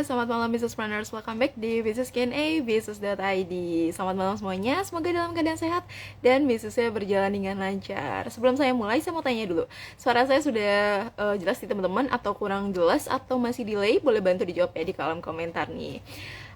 selamat malam Businesspreneurs. Welcome back di Business Q&A, Business.id. Selamat malam semuanya, semoga dalam keadaan sehat dan bisnisnya berjalan dengan lancar. Sebelum saya mulai, saya mau tanya dulu. Suara saya sudah jelas di teman-teman atau kurang jelas atau masih delay? Boleh bantu dijawab ya di kolom komentar nih.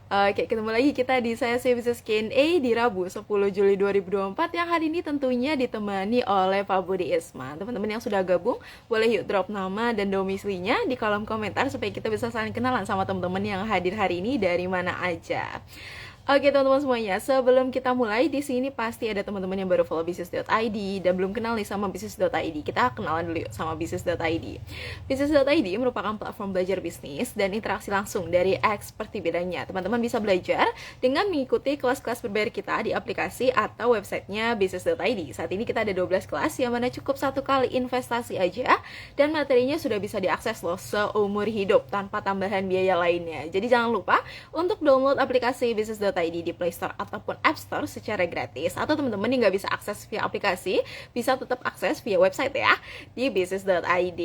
Oke, ketemu lagi kita di sesi Business Q&A di Rabu 10 Juli 2024 yang hari ini tentunya ditemani oleh Pak Budi Isman. Teman-teman yang sudah gabung, boleh yuk drop nama dan domisilinya di kolom komentar supaya kita bisa saling kenalan sama teman-teman yang hadir hari ini dari mana aja. Oke teman-teman semuanya, sebelum kita mulai, di sini pasti ada teman-teman yang baru follow bisnis.id dan belum kenal nih sama bisnis.id. Kita kenalan dulu yuk sama bisnis.id. Bisnis.id merupakan platform belajar bisnis dan interaksi langsung dari expert di bidangnya. Teman-teman bisa belajar dengan mengikuti kelas-kelas berbayar kita di aplikasi atau websitenya bisnis.id. Saat ini kita ada 12 kelas yang mana cukup satu kali investasi aja dan materinya sudah bisa diakses loh seumur hidup tanpa tambahan biaya lainnya. Jadi jangan lupa untuk download aplikasi bisnis.id di Play Store ataupun App Store secara gratis. Atau teman-teman yang nggak bisa akses via aplikasi, bisa tetap akses via website ya, di business.id.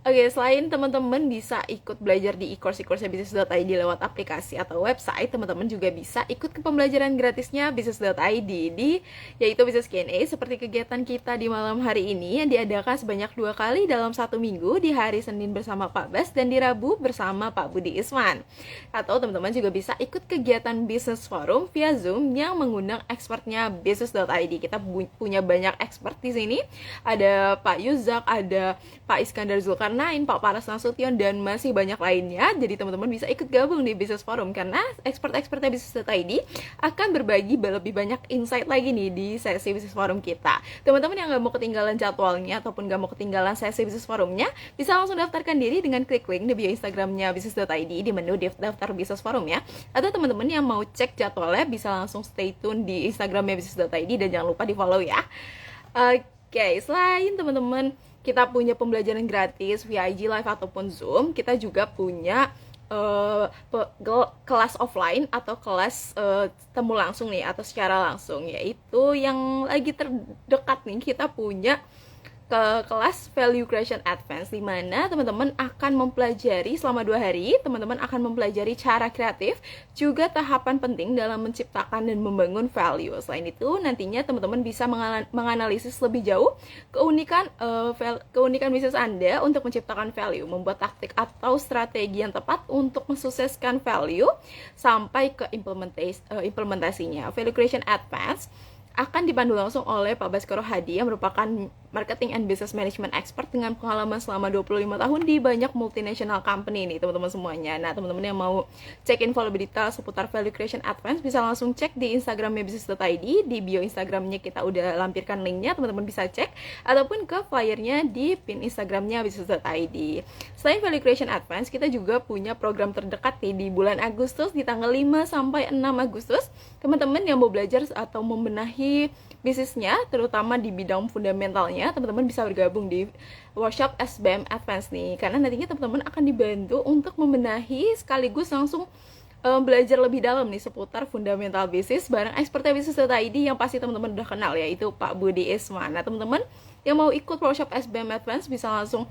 Oke, selain teman-teman bisa ikut belajar di e-course-nya business.id lewat aplikasi atau website, teman-teman juga bisa ikut ke pembelajaran gratisnya business.id di yaitu Business Q&A seperti kegiatan kita di malam hari ini yang diadakan sebanyak 2 kali dalam 1 minggu, di hari Senin bersama Pak Bas dan di Rabu bersama Pak Budi Isman. Atau teman-teman juga bisa ikut kegiatan Business Forum via Zoom yang mengundang expertnya business.id. Kita punya banyak expert di sini. Ada Pak Yuzak, ada Pak Iskandar Zulkarnain, Pak Paras Nasution, dan masih banyak lainnya. Jadi teman-teman bisa ikut gabung di Business Forum karena expert-expertnya business.id akan berbagi lebih banyak insight lagi nih di sesi Business Forum kita. Teman-teman yang nggak mau ketinggalan jadwalnya ataupun nggak mau ketinggalan sesi Business Forumnya, bisa langsung daftarkan diri dengan klik link di bio Instagramnya business.id di menu daftar Business Forum ya. Atau teman-teman yang mau cek jadwalnya bisa langsung stay tune di Instagramnya business.id dan jangan lupa di follow ya. Oke, selain teman-teman kita punya pembelajaran gratis via IG Live ataupun Zoom, kita juga punya kelas offline atau kelas temu langsung nih atau secara langsung, yaitu yang lagi terdekat nih kita punya ke kelas Value Creation Advance, di mana teman-teman akan mempelajari selama 2 hari, teman-teman akan mempelajari cara kreatif, juga tahapan penting dalam menciptakan dan membangun value. Selain itu, nantinya teman-teman bisa menganalisis lebih jauh keunikan bisnis Anda untuk menciptakan value, membuat taktik atau strategi yang tepat untuk mensukseskan value sampai ke implementasinya. Value Creation Advance akan dipandu langsung oleh Pak Baskoro Hadi yang merupakan Marketing and Business Management Expert dengan pengalaman selama 25 tahun di banyak multinational company nih teman-teman semuanya. Nah teman-teman yang mau cek info lebih detail seputar Value Creation Advance bisa langsung cek di Instagramnya business.id, di bio Instagramnya kita udah lampirkan linknya, teman-teman bisa cek ataupun ke flyernya di pin Instagramnya business.id. Selain Value Creation Advance, kita juga punya program terdekat nih di bulan Agustus, di tanggal 5 sampai 6 Agustus. Teman-teman yang mau belajar atau membenahi bisnisnya, terutama di bidang fundamentalnya, teman-teman bisa bergabung di workshop SBM Advance nih, karena nantinya teman-teman akan dibantu untuk membenahi sekaligus langsung belajar lebih dalam nih seputar fundamental bisnis bareng expertnya bisnis.id yang pasti teman-teman udah kenal, yaitu Pak Budi Isman. Nah teman-teman yang mau ikut workshop SBM Advance bisa langsung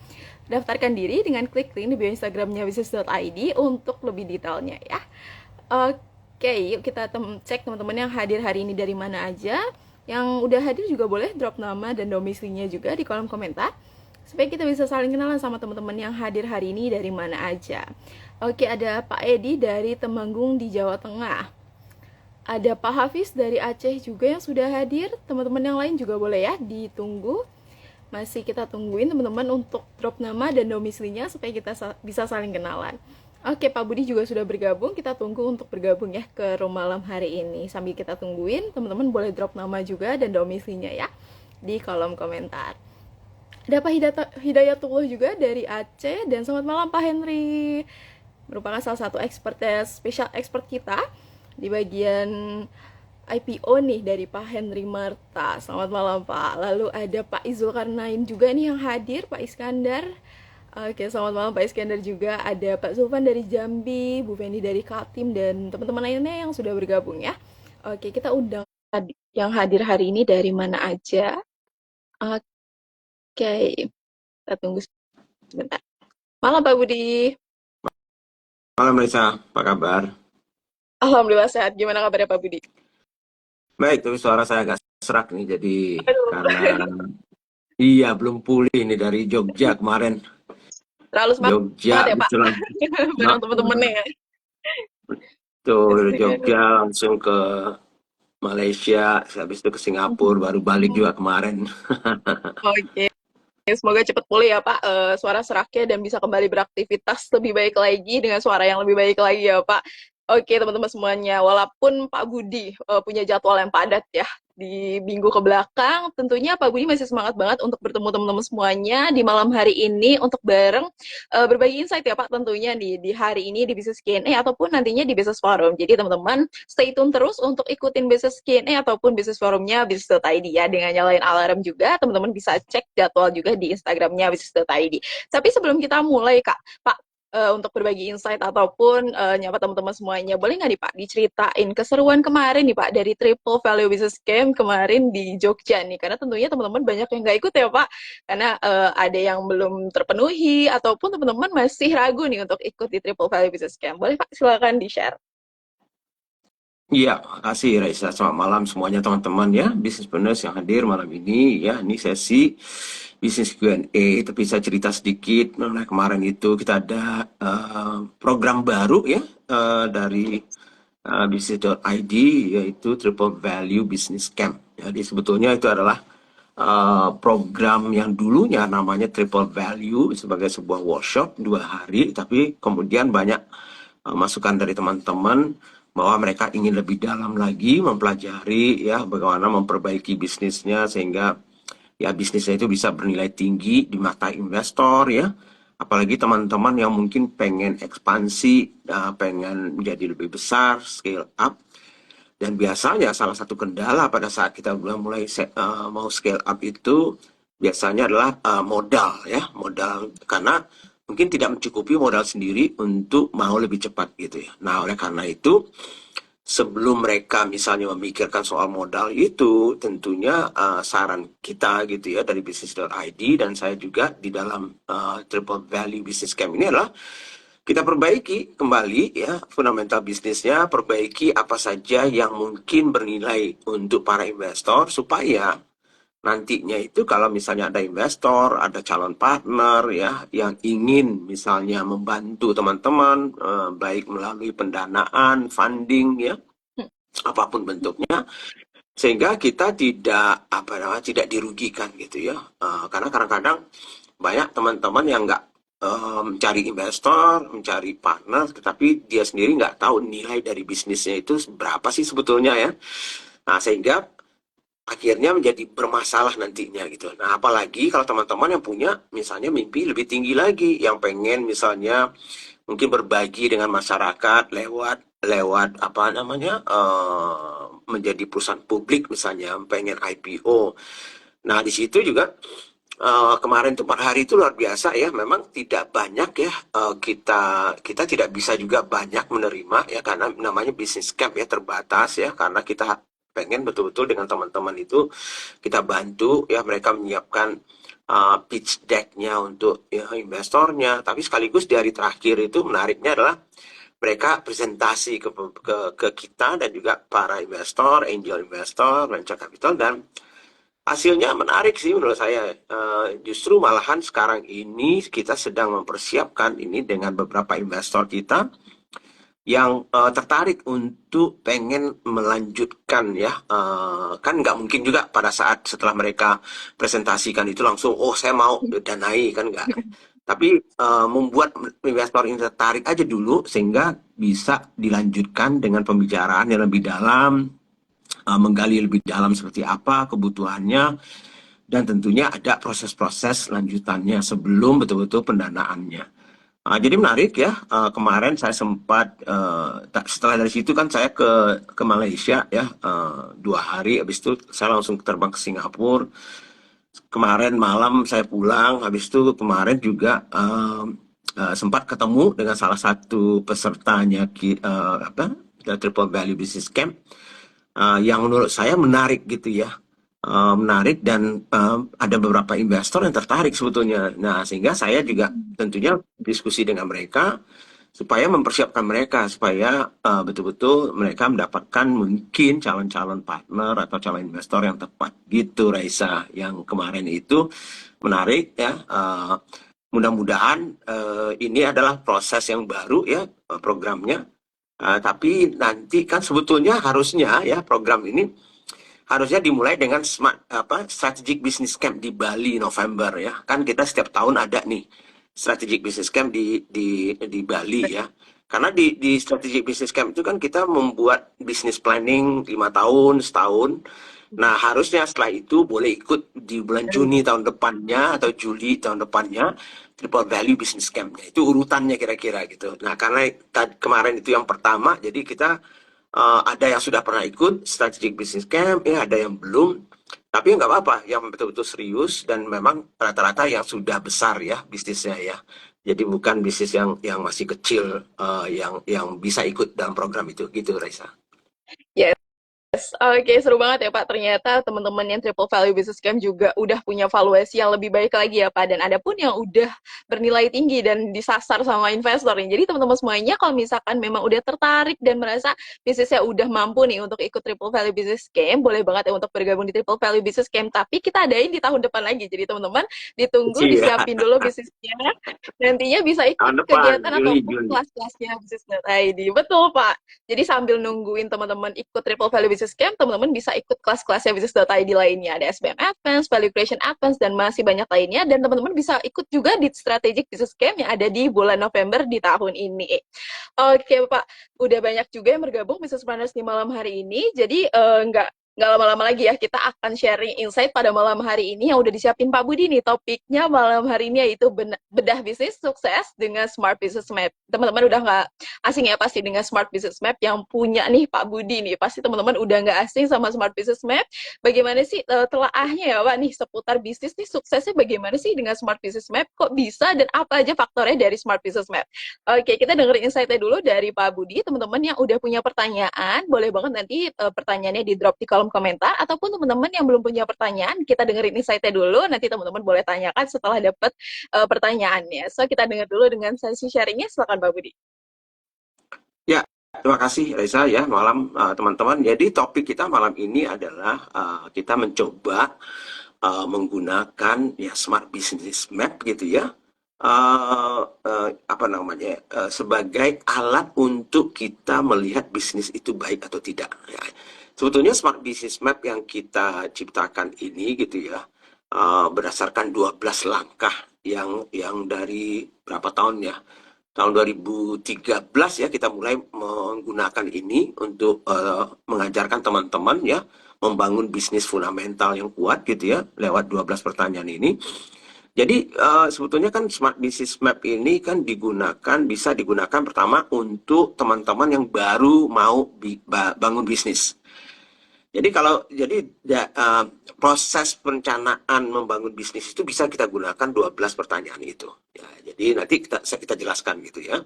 daftarkan diri dengan klik link di bio Instagramnya bisnis.id untuk lebih detailnya ya. Oke, yuk kita cek teman-teman yang hadir hari ini dari mana aja. Yang udah hadir juga boleh drop nama dan domisilinya juga di kolom komentar supaya kita bisa saling kenalan sama teman-teman yang hadir hari ini dari mana aja. Oke, ada Pak Edi dari Temanggung di Jawa Tengah. Ada Pak Hafiz dari Aceh juga yang sudah hadir. Teman-teman yang lain juga boleh ya ditunggu. Masih kita tungguin teman-teman untuk drop nama dan domisilinya supaya kita bisa saling kenalan. Oke, Pak Budi juga sudah bergabung. Kita tunggu untuk bergabung ya ke room malam hari ini. Sambil kita tungguin, teman-teman boleh drop nama juga dan domisilinya ya di kolom komentar. Ada Pak Hidayatullah juga dari Aceh. Dan selamat malam Pak Henry, merupakan salah satu spesial expert kita di bagian IPO nih dari Pak Henry Marta. Selamat malam Pak. Lalu ada Pak Izul Karnain juga nih yang hadir, Pak Iskandar. Oke, selamat malam Pak Iskandar juga. Ada Pak Zulfan dari Jambi, Bu Fendi dari Kaltim, dan teman-teman lainnya yang sudah bergabung ya. Oke, kita undang yang hadir hari ini dari mana aja. Oke, kita tunggu sebentar. Malam Pak Budi. Malam Risa, apa kabar? Alhamdulillah sehat. Gimana kabarnya Pak Budi? Baik, tapi suara saya agak serak nih, jadi karena Aduh, iya belum pulih nih dari Jogja kemarin. terlalu Jogja, semangat ya Pak, betulan. bareng temen-temennya ya. Tuh dari Astaga. Jogja langsung ke Malaysia, habis itu ke Singapura, baru balik juga kemarin. Oke, semoga cepat pulih ya Pak, suara seraknya dan bisa kembali beraktivitas lebih baik lagi dengan suara yang lebih baik lagi ya Pak. Oke teman-teman semuanya, walaupun Pak Budi punya jadwal yang padat ya di minggu ke belakang, tentunya Pak Budi masih semangat banget untuk bertemu teman-teman semuanya di malam hari ini untuk bareng berbagi insight ya Pak tentunya di hari ini di Business Q&A ataupun nantinya di Business Forum. Jadi teman-teman stay tune terus untuk ikutin Business Q&A ataupun Business Forumnya Business.id ya. Dengan nyalain alarm juga, teman-teman bisa cek jadwal juga di Instagramnya Business.id. Tapi sebelum kita mulai Kak, Pak, untuk berbagi insight ataupun nyapa teman-teman semuanya. Boleh nggak nih Pak diceritain keseruan kemarin nih Pak dari Triple Value Business Camp kemarin di Jogja nih? Karena tentunya teman-teman banyak yang nggak ikut ya Pak, karena ada yang belum terpenuhi ataupun teman-teman masih ragu nih untuk ikut di Triple Value Business Camp. Boleh Pak silakan di-share. Iya, makasih Raisa. Selamat malam semuanya teman-teman ya, businesspreneurs yang hadir malam ini ya. Ini sesi bisnis Q&A, tapi saya cerita sedikit mengenai kemarin itu kita ada program baru ya dari bisnis.id, yaitu Triple Value Business Camp. Jadi sebetulnya itu adalah program yang dulunya namanya Triple Value sebagai sebuah workshop 2 hari, tapi kemudian banyak masukan dari teman-teman bahwa mereka ingin lebih dalam lagi mempelajari ya bagaimana memperbaiki bisnisnya sehingga ya bisnisnya itu bisa bernilai tinggi di mata investor ya. Apalagi teman-teman yang mungkin pengen ekspansi, pengen menjadi lebih besar, scale up. Dan biasanya salah satu kendala pada saat kita mulai mau scale up itu biasanya adalah modal ya, modal karena mungkin tidak mencukupi modal sendiri untuk mau lebih cepat gitu ya. Nah, oleh karena itu sebelum mereka misalnya memikirkan soal modal itu, tentunya saran kita gitu ya dari bisnis.id dan saya juga di dalam Triple Value Business Camp ini adalah kita perbaiki kembali ya fundamental bisnisnya, perbaiki apa saja yang mungkin bernilai untuk para investor supaya nantinya itu kalau misalnya ada investor, ada calon partner ya yang ingin misalnya membantu teman-teman baik melalui pendanaan, funding ya, apapun bentuknya, sehingga kita tidak apa namanya tidak dirugikan gitu ya. Karena kadang-kadang banyak teman-teman yang nggak mencari investor, mencari partner, tetapi dia sendiri nggak tahu nilai dari bisnisnya itu berapa sih sebetulnya ya. Nah, sehingga akhirnya menjadi bermasalah nantinya gitu. Nah, apalagi kalau teman-teman yang punya misalnya mimpi lebih tinggi lagi, yang pengen misalnya mungkin berbagi dengan masyarakat lewat lewat apa namanya menjadi perusahaan publik misalnya, pengen IPO. Nah, di situ juga kemarin tuh 4 hari itu luar biasa ya. Memang tidak banyak ya kita kita tidak bisa juga banyak menerima ya karena namanya bisnis camp ya terbatas ya karena kita pengen betul-betul dengan teman-teman itu kita bantu ya mereka menyiapkan pitch deck-nya untuk ya, investornya. Tapi sekaligus di hari terakhir itu menariknya adalah mereka presentasi ke kita dan juga para investor, angel investor, venture capital dan hasilnya menarik sih menurut saya. Justru malahan sekarang ini kita sedang mempersiapkan ini dengan beberapa investor kita yang tertarik untuk pengen melanjutkan ya. Kan nggak mungkin juga pada saat setelah mereka presentasikan itu langsung, oh saya mau danai, kan nggak. Tapi membuat investor ini tertarik aja dulu sehingga bisa dilanjutkan dengan pembicaraan yang lebih dalam, menggali lebih dalam seperti apa kebutuhannya, dan tentunya ada proses-proses lanjutannya sebelum betul-betul pendanaannya. Jadi menarik ya, kemarin saya sempat, setelah dari situ kan saya ke Malaysia ya, 2 hari, habis itu saya langsung terbang ke Singapura. Kemarin malam saya pulang, habis itu kemarin juga sempat ketemu dengan salah satu pesertanya apa, The Triple Value Business Camp, yang menurut saya menarik gitu ya. Menarik dan ada beberapa investor yang tertarik sebetulnya. Nah, sehingga saya juga tentunya diskusi dengan mereka supaya mempersiapkan mereka supaya betul-betul mereka mendapatkan mungkin calon-calon partner atau calon investor yang tepat gitu Raisa. Yang kemarin itu menarik ya. Mudah-mudahan ini adalah proses yang baru ya, programnya. Tapi nanti kan sebetulnya harusnya ya program ini harusnya dimulai dengan strategic business camp di Bali November ya. Kan kita setiap tahun ada nih strategic business camp di Bali ya. Karena di strategic business camp itu kan kita membuat business planning 5 tahun, setahun. Nah, harusnya setelah itu boleh ikut di bulan Juni tahun depannya atau Juli tahun depannya Triple Value Business Camp-nya. Itu urutannya kira-kira gitu. Nah, karena kemarin itu yang pertama, jadi kita ada yang sudah pernah ikut strategic business camp, ya ada yang belum. Tapi nggak apa-apa, yang betul-betul serius dan memang rata-rata yang sudah besar ya bisnisnya ya. Jadi bukan bisnis yang masih kecil yang bisa ikut dalam program itu, gitu Raisa. Yes. Oke, seru banget ya Pak. Ternyata teman-teman yang Triple Value Business Camp juga udah punya valuasi yang lebih baik lagi ya Pak. Dan ada pun yang udah bernilai tinggi dan disasar sama investor nih. Jadi teman-teman semuanya kalau misalkan memang udah tertarik dan merasa bisnisnya udah mampu nih untuk ikut Triple Value Business Camp, boleh banget ya untuk bergabung di Triple Value Business Camp. Tapi kita adain di tahun depan lagi. Jadi teman-teman ditunggu, Iya, disiapin dulu bisnisnya. Nantinya bisa ikut tahun depan, kegiatan Juli, ataupun Juli. kelas-kelasnya bisnis.id. Betul Pak. Jadi sambil nungguin teman-teman ikut Triple Value Business Camp, teman-teman bisa ikut kelas-kelasnya Business.id lainnya. Ada SBM Advance, Value Creation Advance, dan masih banyak lainnya. Dan teman-teman bisa ikut juga di Strategic Business Camp yang ada di bulan November di tahun ini. Oke Pak, udah banyak juga yang bergabung Business Planners di malam hari ini. Jadi nggak lama-lama lagi ya, kita akan sharing insight pada malam hari ini yang udah disiapin Pak Budi nih. Topiknya malam hari ini yaitu bedah bisnis sukses dengan Smart Business Map. Teman-teman udah nggak asing ya pasti dengan Smart Business Map yang punya nih Pak Budi nih. Pasti teman-teman udah nggak asing sama Smart Business Map. Bagaimana sih telaahnya ya Pak nih seputar bisnis nih suksesnya bagaimana sih dengan Smart Business Map? Kok bisa dan apa aja faktornya dari Smart Business Map? Oke, kita dengerin insight-nya dulu dari Pak Budi. Teman-teman yang udah punya pertanyaan, boleh banget nanti pertanyaannya di-drop di kolom komentar. Ataupun teman-teman yang belum punya pertanyaan, kita dengerin insight-nya dulu. Nanti teman-teman boleh tanyakan setelah dapat pertanyaannya. So, kita dengar dulu dengan sesi sharingnya. Silakan Pak Budi. Ya, terima kasih Reza ya malam teman-teman. Jadi topik kita malam ini adalah kita mencoba menggunakan ya Smart Business Map gitu ya. Apa namanya sebagai alat untuk kita melihat bisnis itu baik atau tidak ya. Sebetulnya Smart Business Map yang kita ciptakan ini gitu ya berdasarkan 12 langkah yang dari berapa tahun ya, tahun 2013 ya kita mulai menggunakan ini untuk mengajarkan teman-teman ya membangun bisnis fundamental yang kuat gitu ya lewat 12 pertanyaan ini. Jadi sebetulnya kan Smart Business Map ini kan bisa digunakan pertama untuk teman-teman yang baru mau bangun bisnis. Jadi proses perencanaan membangun bisnis itu bisa kita gunakan 12 pertanyaan itu. Ya, jadi nanti kita jelaskan gitu ya.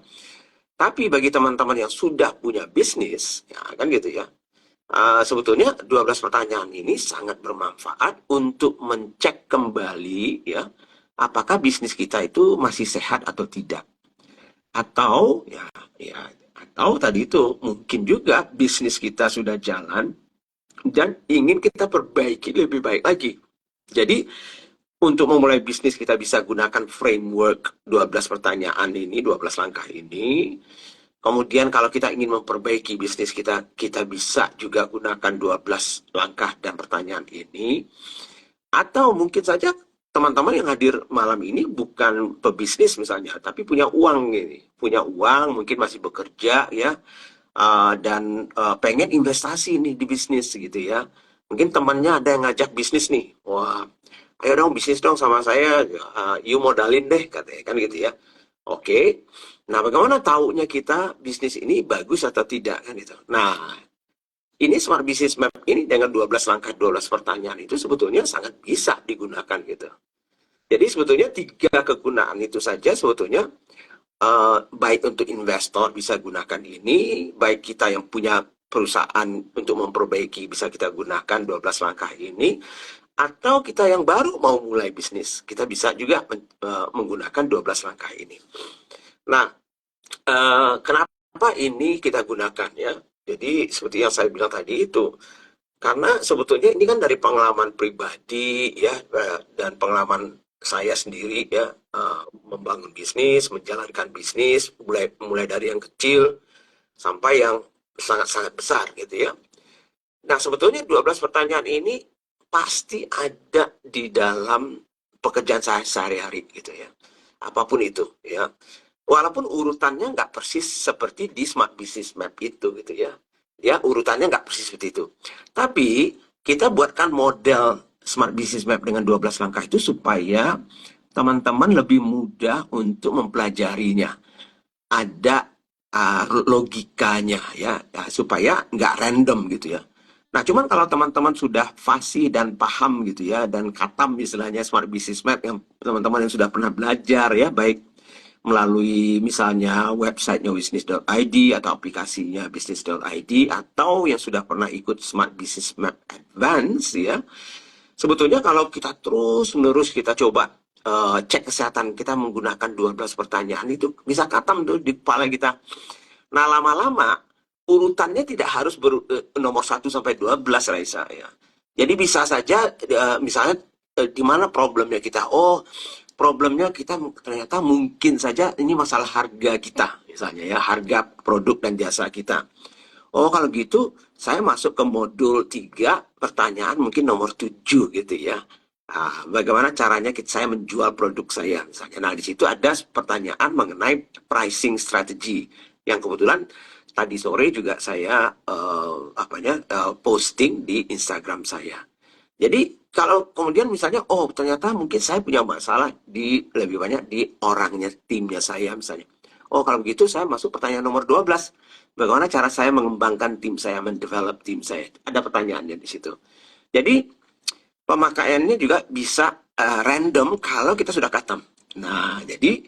Tapi bagi teman-teman yang sudah punya bisnis, ya kan gitu ya. Sebetulnya 12 pertanyaan ini sangat bermanfaat untuk mencek kembali ya apakah bisnis kita itu masih sehat atau tidak. Atau atau tadi itu mungkin juga bisnis kita sudah jalan dan ingin kita perbaiki lebih baik lagi. Jadi untuk memulai bisnis kita bisa gunakan framework 12 pertanyaan ini, 12 langkah ini. Kemudian kalau kita ingin memperbaiki bisnis kita, kita bisa juga gunakan 12 langkah dan pertanyaan ini. Atau mungkin saja teman-teman yang hadir malam ini bukan pebisnis misalnya, tapi punya uang ini. Punya uang, mungkin masih bekerja ya, dan pengen investasi nih di bisnis gitu ya. Mungkin temannya ada yang ngajak bisnis nih. Wah, ayo dong bisnis dong sama saya, you modalin deh katanya kan gitu ya. Oke. Nah, bagaimana taunya kita bisnis ini bagus atau tidak kan itu. Nah, ini Smart Business Map ini dengan 12 langkah 12 pertanyaan itu sebetulnya sangat bisa digunakan gitu. Jadi sebetulnya 3 kegunaan itu saja sebetulnya baik untuk investor bisa gunakan ini, baik kita yang punya perusahaan untuk memperbaiki bisa kita gunakan 12 langkah ini, atau kita yang baru mau mulai bisnis, kita bisa juga menggunakan 12 langkah ini. Nah, Kenapa ini kita gunakan ya? Jadi seperti yang saya bilang tadi itu, karena sebetulnya ini kan dari pengalaman pribadi ya, dan pengalaman saya sendiri ya, membangun bisnis, menjalankan bisnis, mulai mulai dari yang kecil sampai yang sangat-sangat besar gitu ya. Nah, sebetulnya 12 pertanyaan ini pasti ada di dalam pekerjaan saya sehari-hari gitu ya. Apapun itu ya. Walaupun urutannya nggak persis seperti di Smart Business Map itu gitu ya. Ya, urutannya nggak persis seperti itu. Tapi kita buatkan model Smart Business Map dengan 12 langkah itu supaya teman-teman lebih mudah untuk mempelajarinya. Ada logikanya ya, supaya nggak random gitu ya. Nah, cuman kalau teman-teman sudah fasih dan paham gitu ya, dan katam istilahnya Smart Business Map, yang teman-teman yang sudah pernah belajar ya, baik melalui misalnya websitenya business.id atau aplikasinya business.id, atau yang sudah pernah ikut Smart Business Map Advance ya, sebetulnya kalau kita terus-menerus kita coba cek kesehatan kita menggunakan 12 pertanyaan itu bisa katam tuh di kepala kita. Nah, lama-lama urutannya tidak harus nomor 1 sampai 12, Raisa ya. Jadi bisa saja misalnya di mana problemnya kita. Oh, problemnya kita ternyata mungkin saja ini masalah harga kita misalnya ya, harga produk dan jasa kita. Oh, kalau gitu saya masuk ke modul 3 pertanyaan mungkin nomor 7 gitu ya. Bagaimana caranya saya menjual produk saya misalnya. Nah, di situ ada pertanyaan mengenai pricing strategy yang kebetulan tadi sore juga saya posting di Instagram saya. Jadi kalau kemudian misalnya, oh ternyata mungkin saya punya masalah di lebih banyak di orangnya, timnya saya misalnya. Oh kalau begitu saya masuk pertanyaan nomor 12. Bagaimana cara saya mengembangkan tim saya, mendevelop tim saya? Ada pertanyaannya di situ. Jadi pemakaiannya juga bisa random kalau kita sudah khatam. Nah, jadi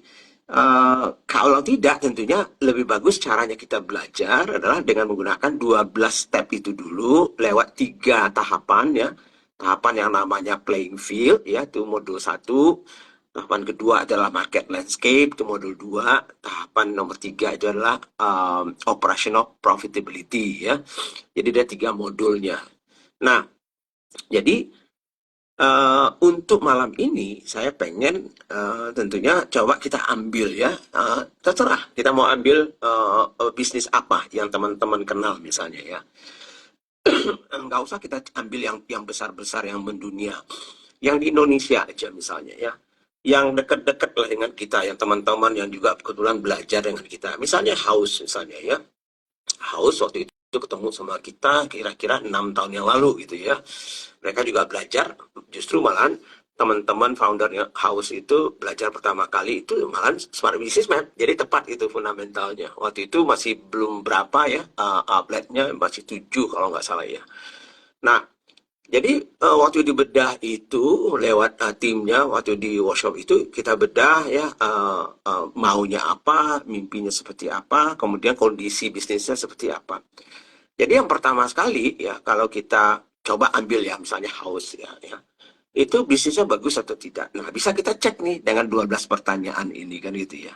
kalau tidak tentunya lebih bagus caranya kita belajar adalah dengan menggunakan 12 step itu dulu lewat 3 tahapan ya. Tahapan yang namanya playing field ya, itu modul 1. Tahapan kedua adalah market landscape, itu modul 2. Tahapan nomor 3 itu adalah operational profitability ya. Jadi ada 3 modulnya. Nah, jadi untuk malam ini saya pengen tentunya coba kita ambil ya, terserah kita mau ambil bisnis apa yang teman-teman kenal misalnya ya. Nggak usah kita ambil yang besar-besar yang mendunia, yang di Indonesia aja misalnya ya, yang dekat-dekat lah dengan kita, yang teman-teman yang juga kebetulan belajar dengan kita, misalnya House misalnya ya. House waktu itu ketemu sama kita kira-kira 6 tahun yang lalu gitu ya. Mereka juga belajar, justru malahan teman-teman foundernya House itu belajar pertama kali itu malahan Smart Business Map. Jadi tepat itu fundamentalnya. Waktu itu masih belum berapa ya, outletnya masih 7 kalau nggak salah ya. Nah, jadi waktu dibedah itu lewat timnya, waktu di workshop itu kita bedah ya, maunya apa, mimpinya seperti apa, kemudian kondisi bisnisnya seperti apa. Jadi yang pertama sekali ya, kalau kita coba ambil ya misalnya House ya, itu bisnisnya bagus atau tidak. Nah, bisa kita cek nih dengan 12 pertanyaan ini kan gitu ya.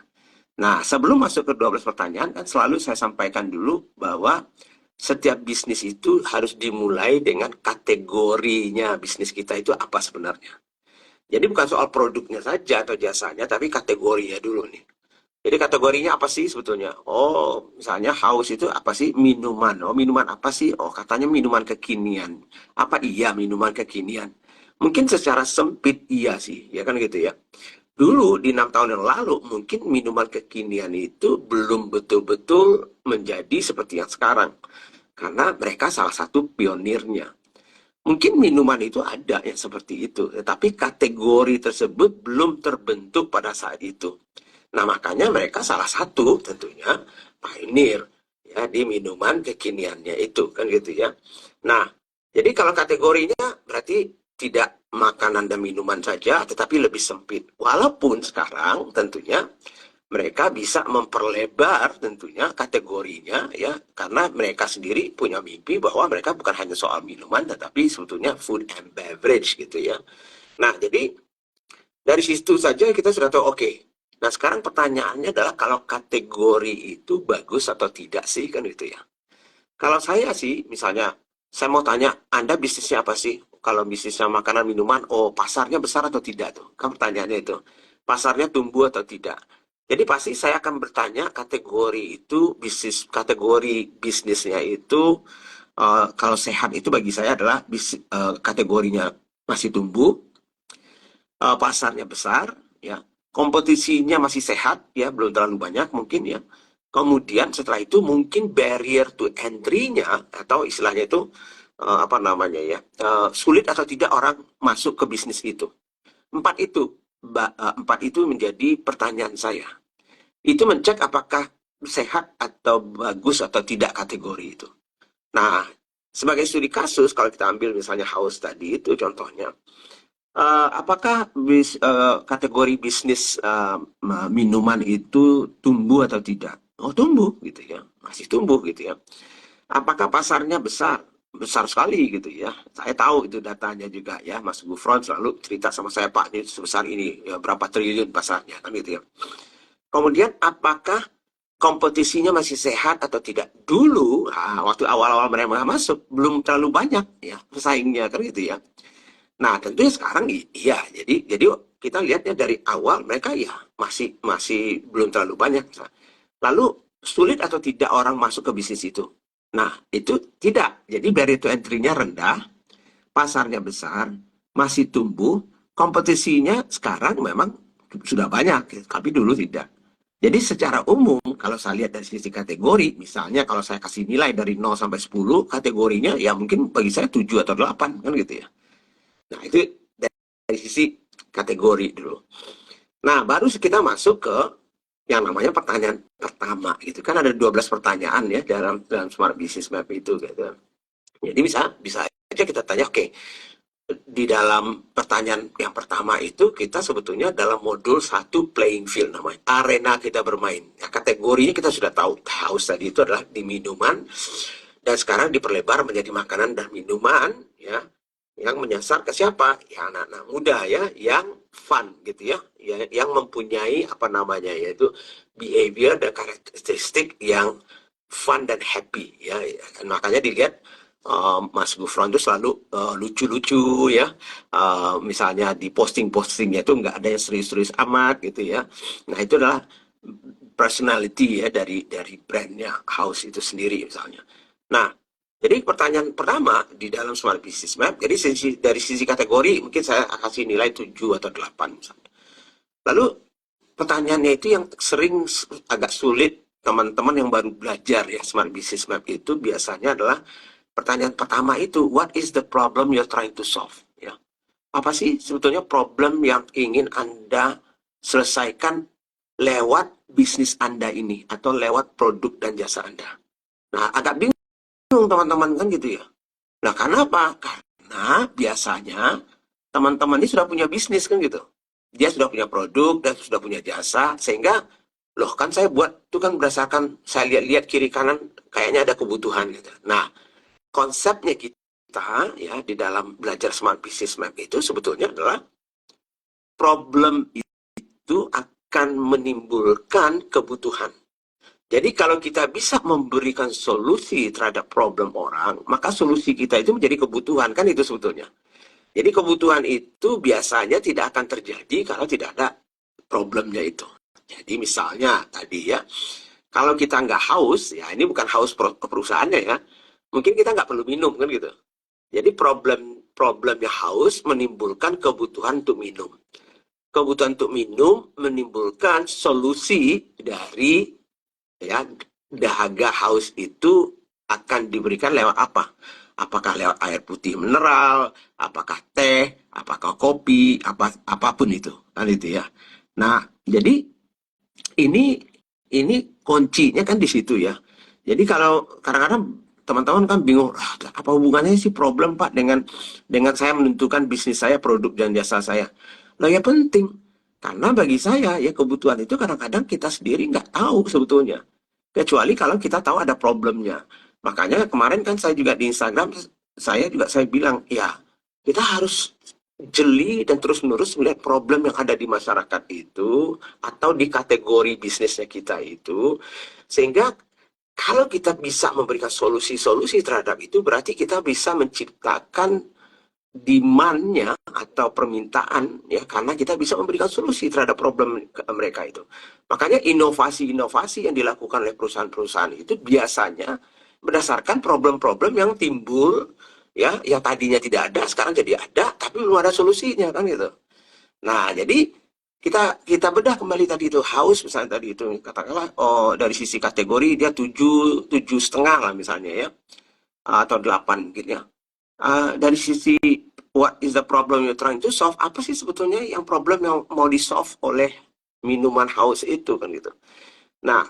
Nah, sebelum masuk ke 12 pertanyaan kan selalu saya sampaikan dulu bahwa setiap bisnis itu harus dimulai dengan kategorinya bisnis kita itu apa sebenarnya. Jadi bukan soal produknya saja atau jasanya, tapi kategorinya dulu nih. Jadi kategorinya apa sih sebetulnya? Oh, misalnya House itu apa sih? Minuman. Oh, minuman apa sih? Oh, katanya minuman kekinian. Apa iya minuman kekinian? Mungkin secara sempit iya sih, ya kan gitu ya. Dulu di 6 tahun yang lalu mungkin minuman kekinian itu belum betul-betul menjadi seperti yang sekarang. Karena mereka salah satu pionirnya. Mungkin minuman itu ada yang seperti itu, tetapi kategori tersebut belum terbentuk pada saat itu. Nah, makanya mereka salah satu tentunya pioneer ya di minuman kekiniannya itu kan gitu ya. Nah, jadi kalau kategorinya berarti tidak makanan dan minuman saja, tetapi lebih sempit. Walaupun sekarang tentunya mereka bisa memperlebar tentunya kategorinya ya, karena mereka sendiri punya mimpi bahwa mereka bukan hanya soal minuman tetapi sebetulnya food and beverage gitu ya. Nah, jadi dari situ saja kita sudah tahu, oke, Nah, sekarang pertanyaannya adalah kalau kategori itu bagus atau tidak sih, kan gitu ya. Kalau saya sih, misalnya, saya mau tanya, Anda bisnisnya apa sih? Kalau bisnisnya makanan minuman, oh pasarnya besar atau tidak tuh? Kan pertanyaannya itu. Pasarnya tumbuh atau tidak? Jadi pasti saya akan bertanya kategori itu, kategori bisnisnya itu, kalau sehat itu bagi saya adalah kategorinya masih tumbuh, pasarnya besar, ya, kompetisinya masih sehat, ya, belum terlalu banyak mungkin ya. Kemudian setelah itu mungkin barrier to entry-nya atau istilahnya itu apa namanya ya, sulit atau tidak orang masuk ke bisnis itu. Empat itu menjadi pertanyaan saya. Itu mencek apakah sehat atau bagus atau tidak kategori itu. Nah, sebagai studi kasus kalau kita ambil misalnya house tadi itu contohnya, apakah kategori bisnis minuman itu tumbuh atau tidak? Oh, tumbuh gitu ya, masih tumbuh gitu ya. Apakah pasarnya besar? Besar sekali gitu ya. Saya tahu itu datanya juga ya, Mas Gufron selalu cerita sama saya, Pak, ini sebesar ini, ya, berapa triliun pasarnya kan gitu ya. Kemudian apakah kompetisinya masih sehat atau tidak? Dulu, waktu awal-awal mereka masuk, belum terlalu banyak ya pesaingnya kan gitu ya. Nah, tentunya sekarang iya. Jadi kita lihatnya dari awal mereka ya masih masih belum terlalu banyak. Lalu sulit atau tidak orang masuk ke bisnis itu? Nah, itu tidak. Jadi barrier to entry-nya rendah, pasarnya besar, masih tumbuh, kompetisinya sekarang memang sudah banyak, tapi dulu tidak. Jadi secara umum, kalau saya lihat dari sisi kategori, misalnya kalau saya kasih nilai dari 0 sampai 10, kategorinya ya mungkin bagi saya 7 atau 8, kan gitu ya. Nah, itu dari sisi kategori dulu. Nah, baru kita masuk ke yang namanya pertanyaan pertama gitu. Kan ada 12 pertanyaan ya dalam Smart Business Map itu gitu. Jadi bisa bisa aja kita tanya, oke, di dalam pertanyaan yang pertama itu kita sebetulnya dalam modul satu playing field namanya, arena kita bermain. Ya, kategorinya kita sudah tahu, house tadi itu adalah di minuman dan sekarang diperlebar menjadi makanan dan minuman ya, yang menyasar ke siapa? Ya anak-anak muda ya, yang fun gitu ya, yang mempunyai apa namanya yaitu behavior dan karakteristik yang fun dan happy ya. Makanya dilihat Mas Gufron itu selalu lucu-lucu ya. Misalnya di posting-postingnya itu nggak ada yang serius-serius amat gitu ya. Nah, itu adalah personality ya dari brandnya House itu sendiri misalnya. Nah, jadi pertanyaan pertama di dalam Smart Business Map, jadi dari sisi kategori mungkin saya kasih nilai 7 atau 8 misalnya. Lalu pertanyaannya itu yang sering agak sulit teman-teman yang baru belajar ya Smart Business Map itu biasanya adalah pertanyaan pertama itu, what is the problem you're trying to solve? Ya, apa sih sebetulnya problem yang ingin Anda selesaikan lewat bisnis Anda ini atau lewat produk dan jasa Anda? Nah, agak bingung teman-teman kan gitu ya. Nah, karena apa? Karena biasanya teman-teman ini sudah punya bisnis kan gitu. Dia sudah punya produk dan sudah punya jasa, sehingga loh kan saya buat itu kan berdasarkan saya lihat-lihat kiri kanan kayaknya ada kebutuhan gitu. Nah, konsepnya kita ya di dalam belajar Smart Business Map itu sebetulnya adalah problem itu akan menimbulkan kebutuhan. Jadi kalau kita bisa memberikan solusi terhadap problem orang, maka solusi kita itu menjadi kebutuhan, kan itu sebetulnya. Jadi kebutuhan itu biasanya tidak akan terjadi kalau tidak ada problemnya itu. Jadi misalnya tadi ya, kalau kita nggak haus, ya ini bukan haus perusahaannya ya, mungkin kita nggak perlu minum kan gitu. Jadi problemnya haus menimbulkan kebutuhan untuk minum. Kebutuhan untuk minum menimbulkan solusi dari ya dahaga haus itu akan diberikan lewat apa? Apakah lewat air putih mineral, apakah teh, apakah kopi, apapun itu, kan itu ya. Nah, jadi ini kuncinya kan di situ ya. Jadi kalau kadang-kadang teman-teman kan bingung, apa hubungannya sih problem Pak dengan saya menentukan bisnis saya, produk dan jasa saya. Nah, ya penting. Karena bagi saya ya kebutuhan itu kadang-kadang kita sendiri nggak tahu sebetulnya. Kecuali kalau kita tahu ada problemnya. Makanya kemarin kan saya juga di Instagram, saya bilang, ya kita harus jeli dan terus-menerus melihat problem yang ada di masyarakat itu atau di kategori bisnisnya kita itu, sehingga kalau kita bisa memberikan solusi-solusi terhadap itu, berarti kita bisa menciptakan demand-nya atau permintaan ya, karena kita bisa memberikan solusi terhadap problem mereka itu. Makanya inovasi-inovasi yang dilakukan oleh perusahaan-perusahaan itu biasanya berdasarkan problem-problem yang timbul ya, yang tadinya tidak ada sekarang jadi ada tapi belum ada solusinya kan gitu. Nah, jadi kita kita bedah kembali tadi itu haus misalnya tadi itu katakanlah oh dari sisi kategori dia 7 7,5 lah misalnya ya, atau 8 mungkin ya. Dari sisi what is the problem you're trying to solve, apa sih sebetulnya yang problem yang mau di solve oleh minuman haus itu kan gitu. Nah,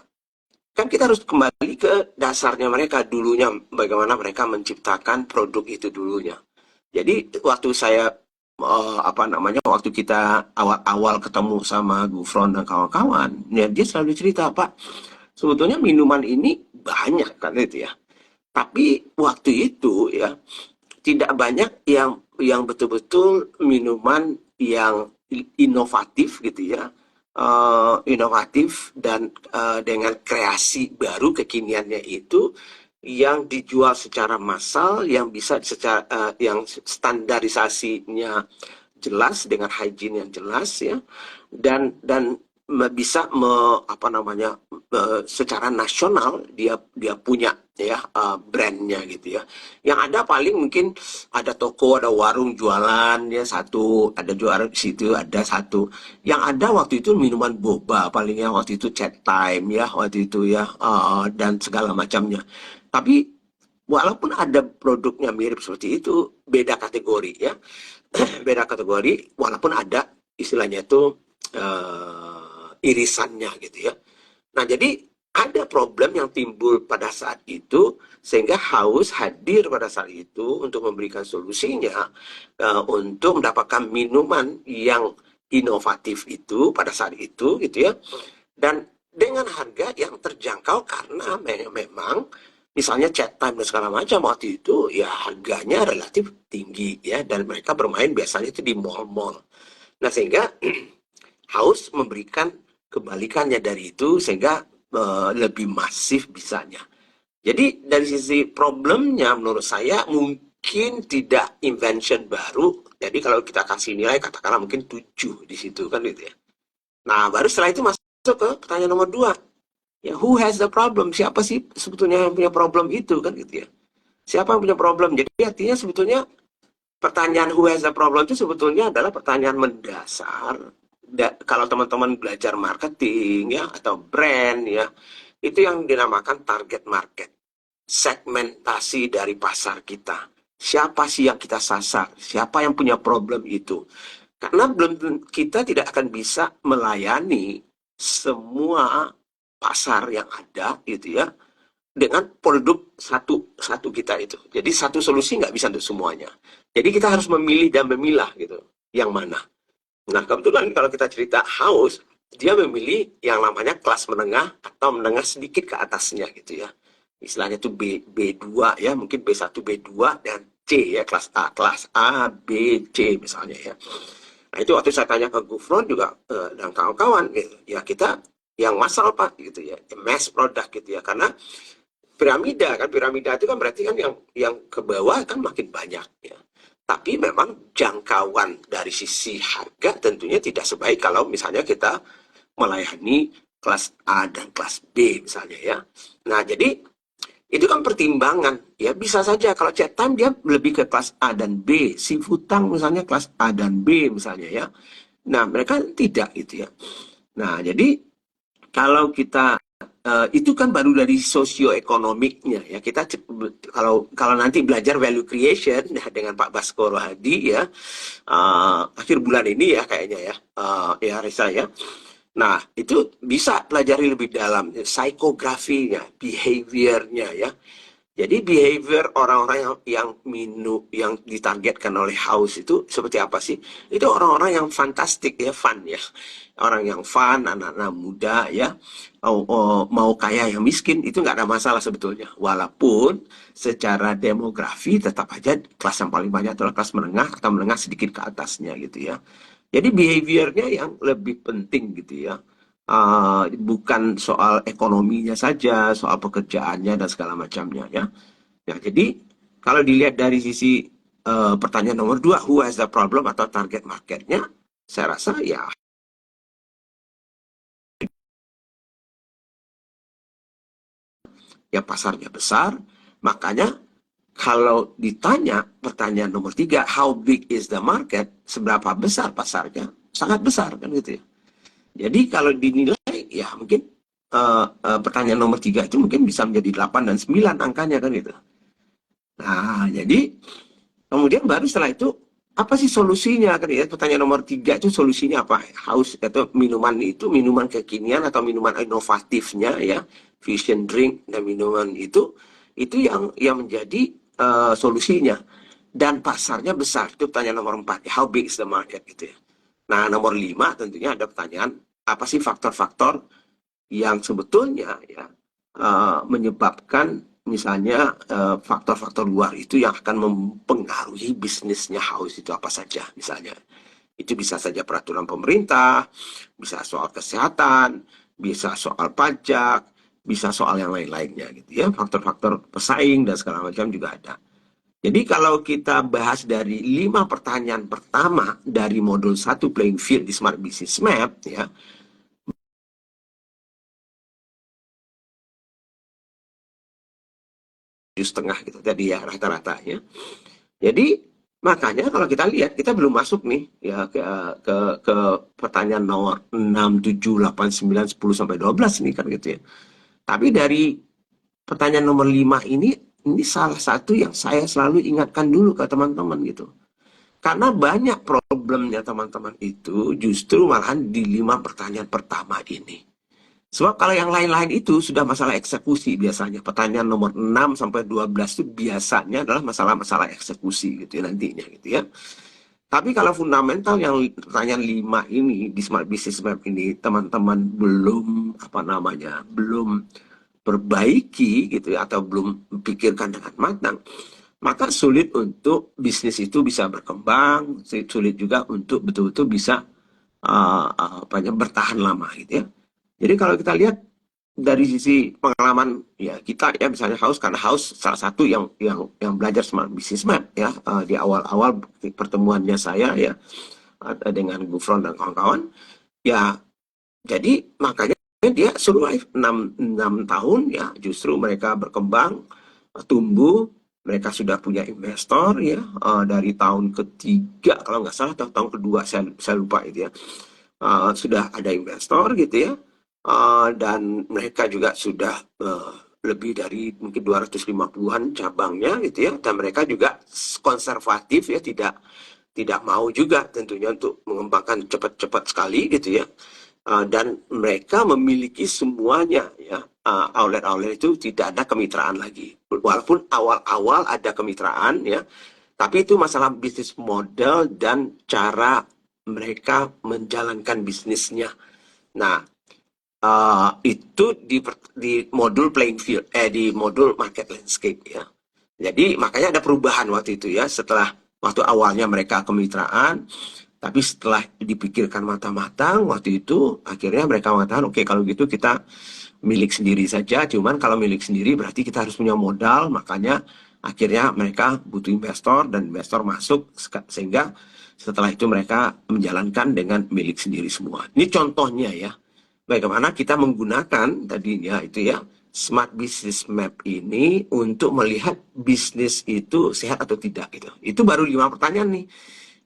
kan kita harus kembali ke dasarnya mereka dulunya, bagaimana mereka menciptakan produk itu dulunya. Jadi waktu saya apa namanya waktu kita awal-awal ketemu sama Gufron dan kawan-kawan, ya dia selalu cerita Pak, sebetulnya minuman ini banyak kan itu ya. Tapi waktu itu ya tidak banyak yang betul-betul minuman yang inovatif gitu ya, inovatif dan dengan kreasi baru kekiniannya itu yang dijual secara massal, yang bisa secara yang standarisasinya jelas dengan hygiene yang jelas ya, dan bisa apa namanya secara nasional dia dia punya ya brandnya gitu ya. Yang ada paling mungkin ada toko, ada warung jualan ya satu, ada jualan di situ ada satu. Yang ada waktu itu minuman boba palingnya waktu itu chat time ya waktu itu ya, dan segala macamnya. Tapi walaupun ada produknya mirip seperti itu, beda kategori ya. Beda kategori walaupun ada istilahnya itu irisannya gitu ya. Nah, jadi ada problem yang timbul pada saat itu sehingga Haus hadir pada saat itu untuk memberikan solusinya, untuk mendapatkan minuman yang inovatif itu pada saat itu gitu ya. Dan dengan harga yang terjangkau karena memang misalnya chat time dan segala macam waktu itu ya harganya relatif tinggi ya, dan mereka bermain biasanya itu di mall-mall. Nah, sehingga Haus memberikan kebalikannya dari itu sehingga lebih masif bisanya. Jadi dari sisi problemnya menurut saya mungkin tidak invention baru. Jadi kalau kita kasih nilai katakanlah mungkin 7 di situ kan gitu ya. Nah, baru setelah itu masuk ke pertanyaan nomor 2. Ya, who has the problem? Siapa sih sebetulnya yang punya problem itu kan gitu ya. Siapa yang punya problem? Jadi artinya sebetulnya pertanyaan who has the problem itu sebetulnya adalah pertanyaan mendasar. Kalau teman-teman belajar marketing ya atau brand ya, itu yang dinamakan target market, segmentasi dari pasar kita. Siapa sih yang kita sasar? Siapa yang punya problem itu? Karena belum kita tidak akan bisa melayani semua pasar yang ada gitu ya dengan produk satu kita itu. Jadi satu solusi nggak bisa untuk semuanya. Jadi kita harus memilih dan memilah gitu yang mana. Nah, kebetulan kalau kita cerita Haus, dia memilih yang namanya kelas menengah atau menengah sedikit ke atasnya gitu ya. Istilahnya itu B2 ya, mungkin B1, B2 dan C ya, kelas A, B, C misalnya ya. Nah, itu waktu saya tanya ke Gufron juga dan kawan-kawan gitu, ya kita yang massal Pak gitu ya, mass product gitu ya, karena piramida itu kan berarti kan yang ke bawah kan makin banyak ya. Tapi memang jangkauan dari sisi harga tentunya tidak sebaik kalau misalnya kita melayani kelas A dan kelas B misalnya ya. Nah, jadi itu kan pertimbangan ya, bisa saja kalau chat time dia lebih ke kelas A dan B, si Futang misalnya kelas A dan B misalnya ya. Nah, mereka tidak gitu ya. Nah, jadi kalau kita itu kan baru dari sosioekonomiknya ya. Kita kalau nanti belajar value creation ya, dengan Pak Baskoro Hadi ya, akhir bulan ini ya kayaknya ya, ya Risa ya. Nah, itu bisa pelajari lebih dalam psikografinya, behaviornya ya. Jadi behavior orang-orang yang ditargetkan oleh House itu seperti apa sih? Itu orang-orang yang fantastik ya, fun ya. Orang yang fun, anak-anak muda ya. Mau kaya yang miskin itu nggak ada masalah sebetulnya. Walaupun secara demografi tetap aja kelas yang paling banyak adalah kelas menengah atau menengah sedikit ke atasnya gitu ya. Jadi behaviornya yang lebih penting gitu ya. Bukan soal ekonominya saja, soal pekerjaannya dan segala macamnya ya. Ya, jadi kalau dilihat dari sisi pertanyaan nomor dua, who has the problem atau target marketnya, saya rasa ya pasarnya besar, makanya kalau ditanya pertanyaan nomor tiga, how big is the market, seberapa besar pasarnya, sangat besar kan gitu ya. Jadi kalau dinilai ya mungkin pertanyaan nomor tiga itu mungkin bisa menjadi 8 dan 9 angkanya kan gitu. Nah, jadi kemudian baru setelah itu apa sih solusinya kan ya? Pertanyaan nomor tiga itu solusinya apa? Haus atau minuman itu minuman kekinian atau minuman inovatifnya ya, fusion drink dan minuman itu yang menjadi solusinya dan pasarnya besar. Itu pertanyaan nomor empat. How big is the market gitu ya. Nah, nomor lima tentunya ada pertanyaan apa sih faktor-faktor yang sebetulnya ya menyebabkan misalnya faktor-faktor luar itu yang akan mempengaruhi bisnisnya House itu apa saja misalnya. Itu bisa saja peraturan pemerintah, bisa soal kesehatan, bisa soal pajak, bisa soal yang lain-lainnya gitu ya. Faktor-faktor pesaing dan segala macam juga ada. Jadi kalau kita bahas dari 5 pertanyaan pertama dari modul 1 playing field di Smart Business Map ya, setengah gitu tadi ya rata-rata ya. Jadi makanya kalau kita lihat kita belum masuk nih ya ke pertanyaan nomor 6, 7, 8, 9, 10 sampai 12 nih kan gitu ya. Tapi dari pertanyaan nomor 5 ini salah satu yang saya selalu ingatkan dulu ke teman-teman gitu. Karena banyak problemnya teman-teman itu justru malahan di 5 pertanyaan pertama ini. Sebab kalau yang lain-lain itu sudah masalah eksekusi biasanya. Pertanyaan nomor 6 sampai 12 itu biasanya adalah masalah-masalah eksekusi gitu ya nantinya gitu ya. Tapi kalau fundamental yang pertanyaan 5 ini di Smart Business Map ini teman-teman belum apa namanya, belum perbaiki gitu ya atau belum pikirkan dengan matang, maka sulit untuk bisnis itu bisa berkembang, sulit juga untuk betul-betul bisa bertahan lama gitu ya. Jadi kalau kita lihat dari sisi pengalaman ya kita ya misalnya House karena House salah satu yang belajar Smart Business Map ya di awal-awal pertemuannya saya ya dengan Gufron dan kawan-kawan ya jadi makanya dia survive 6 tahun ya justru mereka berkembang tumbuh mereka sudah punya investor ya dari tahun ketiga kalau nggak salah atau tahun kedua saya lupa itu ya. Sudah ada investor gitu ya. Dan mereka juga sudah lebih dari mungkin 250-an cabangnya gitu ya. Dan mereka juga konservatif ya, tidak mau juga tentunya untuk mengembangkan cepat-cepat sekali gitu ya. Dan mereka memiliki semuanya ya. Outlet-outlet itu tidak ada kemitraan lagi. Walaupun awal-awal ada kemitraan ya, tapi itu masalah bisnis model dan cara mereka menjalankan bisnisnya. Nah, itu di modul playing field, di modul market landscape ya. Jadi makanya ada perubahan waktu itu ya, setelah waktu awalnya mereka kemitraan, tapi setelah dipikirkan matang-matang waktu itu, akhirnya mereka mengatakan, oke kalau gitu kita milik sendiri saja, cuman kalau milik sendiri berarti kita harus punya modal, makanya akhirnya mereka butuh investor dan investor masuk sehingga setelah itu mereka menjalankan dengan milik sendiri semua. Ini contohnya ya, bagaimana kita menggunakan tadinya itu ya Smart Business Map ini untuk melihat bisnis itu sehat atau tidak gitu. Itu baru 5 pertanyaan nih.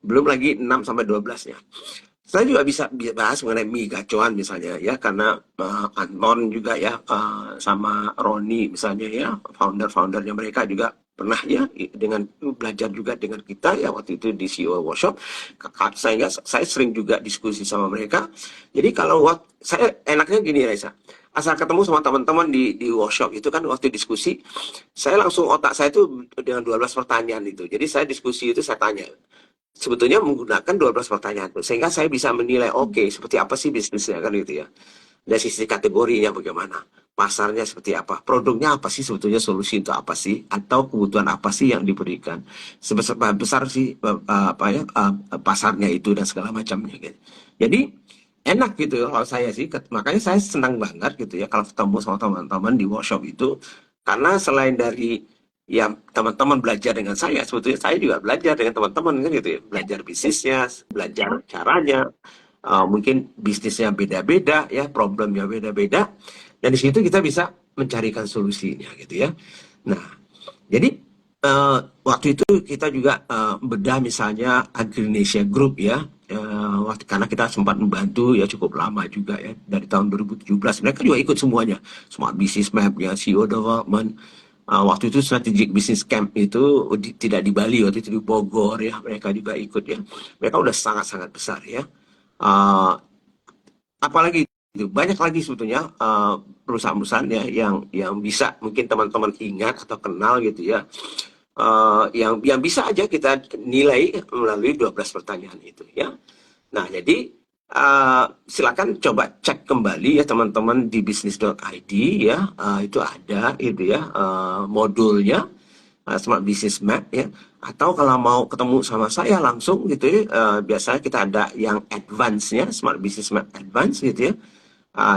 Belum lagi 6 sampai 12-nya. Saya juga bisa bahas mengenai mie gacoan misalnya ya karena Anton juga ya sama Roni misalnya ya founder-foundernya mereka juga pernah ya dengan belajar juga dengan kita ya waktu itu di CEO workshop saya sering juga diskusi sama mereka. Jadi kalau saya enaknya gini Raisa, asal ketemu sama teman-teman di workshop itu kan waktu diskusi, saya langsung otak saya itu dengan 12 pertanyaan itu. Jadi saya diskusi itu saya tanya, sebetulnya menggunakan 12 pertanyaan itu sehingga saya bisa menilai oke seperti apa sih bisnisnya kan gitu ya, dari sisi kategorinya bagaimana, pasarnya seperti apa, produknya apa sih sebetulnya, solusi untuk apa sih, atau kebutuhan apa sih yang diberikan, sebesar besar sih apa ya pasarnya itu dan segala macamnya gitu. Jadi enak gitu ya kalau saya sih, makanya saya senang banget gitu ya kalau ketemu sama teman-teman di workshop itu, karena selain dari ya teman-teman belajar dengan sebetulnya saya juga belajar dengan teman-teman kan gitu ya, belajar bisnisnya, belajar caranya. Mungkin bisnisnya beda-beda ya, problemnya beda-beda, dan di situ kita bisa mencarikan solusinya gitu ya. Nah, jadi waktu itu kita juga bedah misalnya Agrinesia Group ya. Karena kita sempat membantu ya cukup lama juga ya, dari tahun 2017 mereka juga ikut semuanya, Smart Business Map ya, CEO Development. Waktu itu Strategic Business Camp itu tidak di Bali, waktu itu di Bogor ya, mereka juga ikut ya. Mereka udah sangat-sangat besar ya. Uh, Apalagi itu banyak lagi sebetulnya perusahaan-perusahaan ya yang bisa mungkin teman-teman ingat atau kenal gitu ya, yang bisa aja kita nilai melalui 12 pertanyaan itu ya. Nah, jadi silakan coba cek kembali ya teman-teman di bisnis.id ya, itu ada itu ya modulnya, Smart Business Map ya. Atau kalau mau ketemu sama saya langsung gitu ya, biasanya kita ada yang advance-nya, Smart Business Map Advance gitu ya,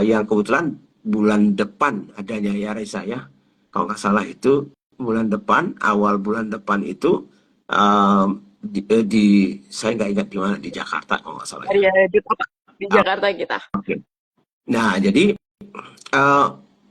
yang kebetulan bulan depan adanya ya Reza ya. Kalau nggak salah itu bulan depan, awal bulan depan itu saya nggak ingat di mana, di Jakarta kalau nggak salah ya. Area di kota di Ah, Jakarta kita. Oke. Nah, jadi eh,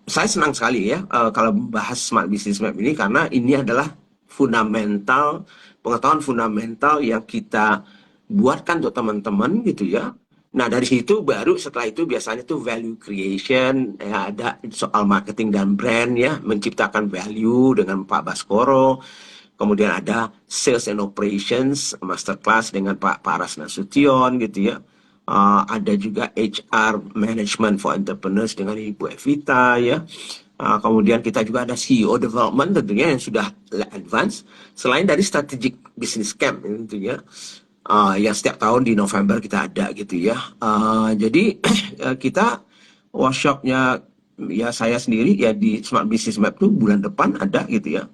saya senang sekali ya kalau membahas Smart Business Map ini, karena ini adalah fundamental, pengetahuan fundamental yang kita buatkan untuk teman-teman gitu ya. Nah, dari situ baru setelah itu biasanya tuh value creation ya, ada soal marketing dan brand ya, menciptakan value dengan Pak Baskoro. Kemudian ada sales and operations masterclass dengan Pak Paras Nasution gitu ya. Ada juga HR management for entrepreneurs dengan Ibu Evita ya. Kemudian kita juga ada CEO development tentunya yang sudah advance. Selain dari strategic business camp tentunya, yang setiap tahun di November kita ada gitu ya. Jadi kita workshopnya ya saya sendiri ya di Smart Business Map tuh bulan depan ada gitu ya.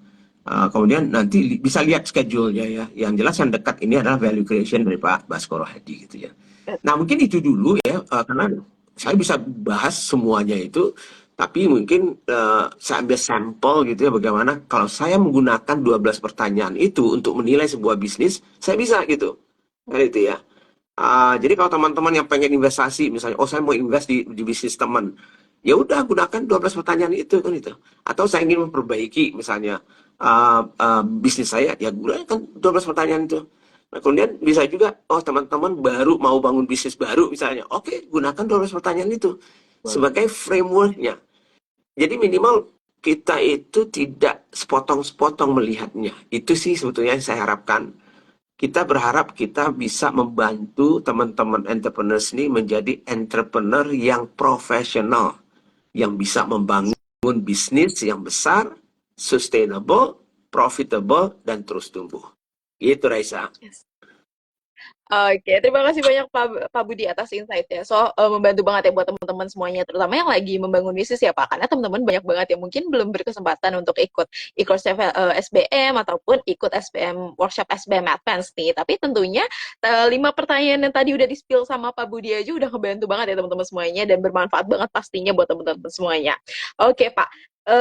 Kemudian nanti bisa lihat schedule-nya ya. Yang jelas yang dekat ini adalah value creation dari Pak Baskoro Hadi gitu ya. Nah, mungkin itu dulu ya, karena saya bisa bahas semuanya itu, tapi mungkin saya ambil sampel gitu ya, bagaimana kalau saya menggunakan 12 pertanyaan itu untuk menilai sebuah bisnis, saya bisa gitu. Kan itu ya. Jadi kalau teman-teman yang pengen investasi, misalnya, oh saya mau invest di bisnis teman, ya udah gunakan 12 pertanyaan itu kan itu. Atau saya ingin memperbaiki misalnya bisnis saya, ya gunakan 12 pertanyaan itu. Nah, kemudian bisa juga, oh teman-teman baru mau bangun bisnis baru misalnya, oke gunakan 12 pertanyaan itu sebagai frameworknya. Jadi minimal kita itu tidak sepotong-sepotong melihatnya. Itu sih sebetulnya yang saya harapkan. Kita berharap kita bisa membantu teman-teman entrepreneurs ini menjadi entrepreneur yang profesional, yang bisa membangun bisnis yang besar, sustainable, profitable, dan terus tumbuh. Gitu, Raisa. Yes. Oke, terima kasih banyak Pak Budi atas insight-nya. So, membantu banget ya buat teman-teman semuanya, terutama yang lagi membangun bisnis ya Pak. Karena teman-teman banyak banget yang mungkin belum berkesempatan untuk ikut SBM ataupun ikut SBM workshop SBM Advance nih. Tapi tentunya 5 pertanyaan yang tadi udah di-spill sama Pak Budi aja udah ngebantu banget ya teman-teman semuanya dan bermanfaat banget pastinya buat teman-teman semuanya. Oke Pak,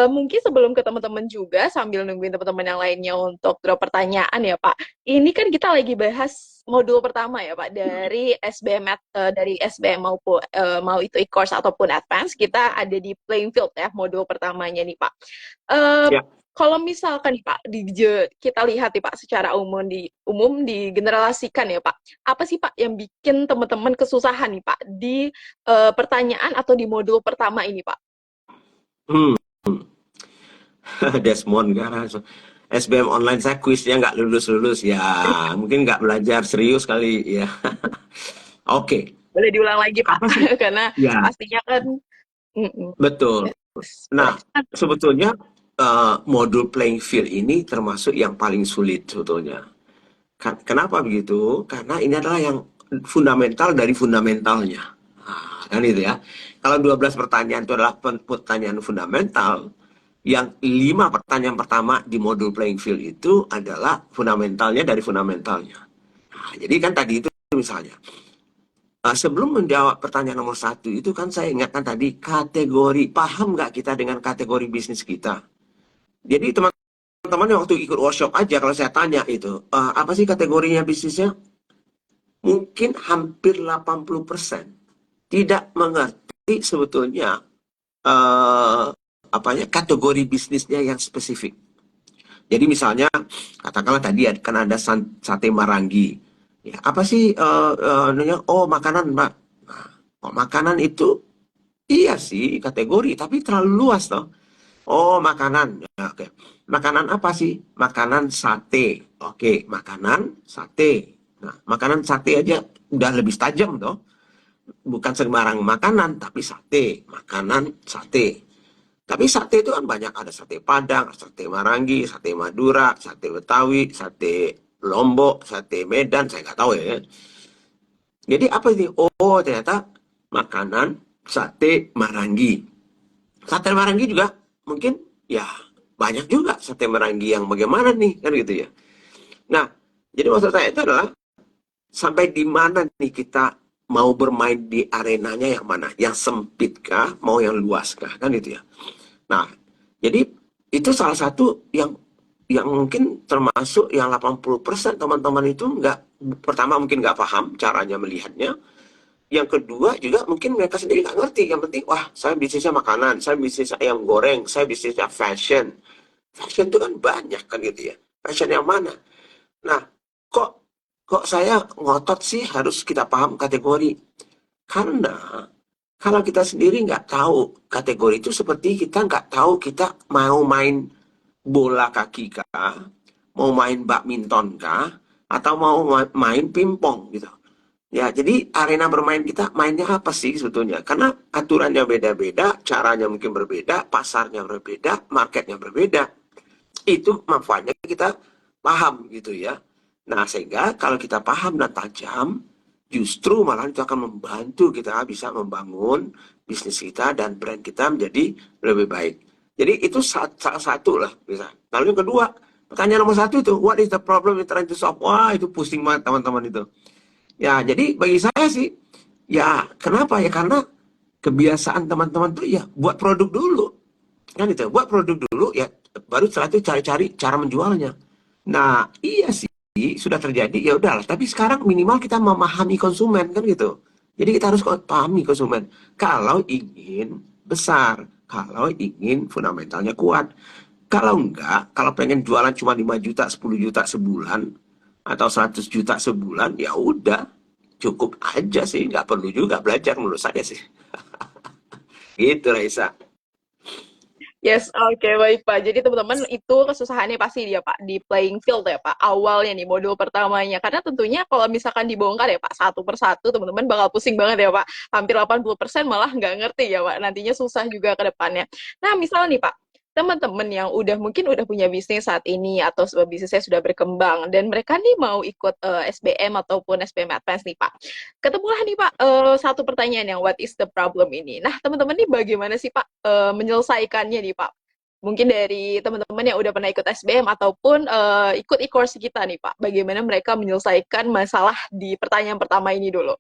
mungkin sebelum ke teman-teman juga sambil nungguin teman-teman yang lainnya untuk drop pertanyaan ya Pak. Ini kan kita lagi bahas modul pertama ya Pak dari dari SBM maupun mau itu e-course ataupun advance, kita ada di playing field ya modul pertamanya nih Pak. Ya. Kalau misalkan nih Pak kita lihat nih Pak secara umum digeneralasikan ya Pak. Apa sih Pak yang bikin teman-teman kesusahan nih Pak di pertanyaan atau di modul pertama ini Pak? Hmm. Desmond Gara. SBM online saya kuisnya nggak lulus-lulus ya, mungkin nggak belajar serius kali ya. Oke. Boleh diulang lagi Pak, Apa sih? karena Ya, pastinya kan Mm-mm. betul. Yes, Nah, baik. sebetulnya modul playing field ini termasuk yang paling sulit sebetulnya. Kenapa begitu? Karena ini adalah yang fundamental dari fundamentalnya. Nah, kan itu ya. Kalau 12 pertanyaan itu adalah pertanyaan fundamental, yang 5 pertanyaan pertama di modul playing field itu adalah fundamentalnya dari fundamentalnya. Nah, jadi kan tadi itu misalnya, sebelum menjawab pertanyaan nomor satu itu kan saya ingatkan tadi kategori, paham nggak kita dengan kategori bisnis kita? Jadi teman-teman yang waktu ikut workshop aja kalau saya tanya itu, apa sih kategorinya bisnisnya? Mungkin hampir 80% tidak mengerti sebetulnya eh, apa ya kategori bisnisnya yang spesifik. Jadi misalnya katakanlah tadi kan ada sate marangi. Ya, apa sih oh makanan, Mbak. Nah, oh, makanan itu iya sih kategori tapi terlalu luas toh. Oh, makanan. Ya, oke. Makanan apa sih? Makanan sate. Oke, makanan sate. Nah, makanan sate aja udah lebih tajam toh. Bukan sembarang makanan, tapi sate. Makanan sate. Tapi sate itu kan banyak. Ada sate Padang, sate Marangi, sate Madura, sate Betawi, sate Lombok, sate Medan. Saya nggak tahu ya. Jadi apa ini? Oh, ternyata makanan sate Marangi. Sate Marangi juga mungkin ya banyak juga sate Marangi yang bagaimana nih kan gitu ya. Nah, jadi maksud saya itu adalah sampai di mana nih kita mau bermain di arenanya yang mana? Yang sempit kah? Mau yang luas kah? Kan itu ya. Nah, jadi itu salah satu yang mungkin termasuk yang 80% teman-teman itu nggak, pertama mungkin nggak paham caranya melihatnya, yang kedua juga mungkin mereka sendiri nggak ngerti. Yang penting, wah saya bisnisnya makanan, saya bisnis ayam goreng, saya bisnisnya fashion. Fashion itu kan banyak kan gitu ya. Fashion yang mana? Nah, kok kok saya ngotot sih harus kita paham kategori? Karena kalau kita sendiri nggak tahu kategori itu seperti kita nggak tahu kita mau main bola kaki kah, mau main badminton kah, atau mau main pingpong gitu. Ya, jadi arena bermain kita mainnya apa sih sebetulnya? Karena aturannya beda-beda, caranya mungkin berbeda, pasarnya berbeda, marketnya berbeda. Itu manfaatnya kita paham gitu ya. Nah, sehingga kalau kita paham dan tajam, justru malah itu akan membantu kita bisa membangun bisnis kita dan brand kita menjadi lebih baik. Jadi itu salah satu lah bisa. Lalu yang kedua, pertanyaan nomor satu itu, what is the problem you're trying to solve? Wah, itu pusing banget teman-teman itu. Ya, jadi bagi saya sih, ya kenapa ya? Karena kebiasaan teman-teman tuh ya buat produk dulu. Kan itu, buat produk dulu ya baru setelah itu cari-cari cara menjualnya. Nah, iya sih sudah terjadi ya udahlah, tapi sekarang minimal kita memahami konsumen kan gitu. Jadi kita harus pahami konsumen. Kalau ingin besar, kalau ingin fundamentalnya kuat. Kalau enggak, kalau pengen jualan cuma 5 juta, 10 juta sebulan atau 100 juta sebulan, ya udah cukup aja sih, nggak perlu juga belajar menurut saya sih. Gitu Raisa. Yes, oke, baik Pak. Jadi teman-teman itu kesusahannya pasti dia Pak di playing field ya Pak. Awalnya nih modul pertamanya. Karena tentunya kalau misalkan dibongkar ya Pak satu persatu teman-teman bakal pusing banget ya Pak. Hampir 80% malah nggak ngerti ya Pak. Nantinya susah juga ke depannya. Nah, misal nih Pak, teman-teman yang mungkin udah punya bisnis saat ini atau bisnisnya sudah berkembang dan mereka nih mau ikut SBM ataupun SBM Advance nih Pak. Ketemulah nih Pak, satu pertanyaan yang what is the problem ini. Nah, teman-teman nih bagaimana sih Pak menyelesaikannya nih Pak? Mungkin dari teman-teman yang udah pernah ikut SBM ataupun ikut e-course kita nih Pak, bagaimana mereka menyelesaikan masalah di pertanyaan pertama ini dulu?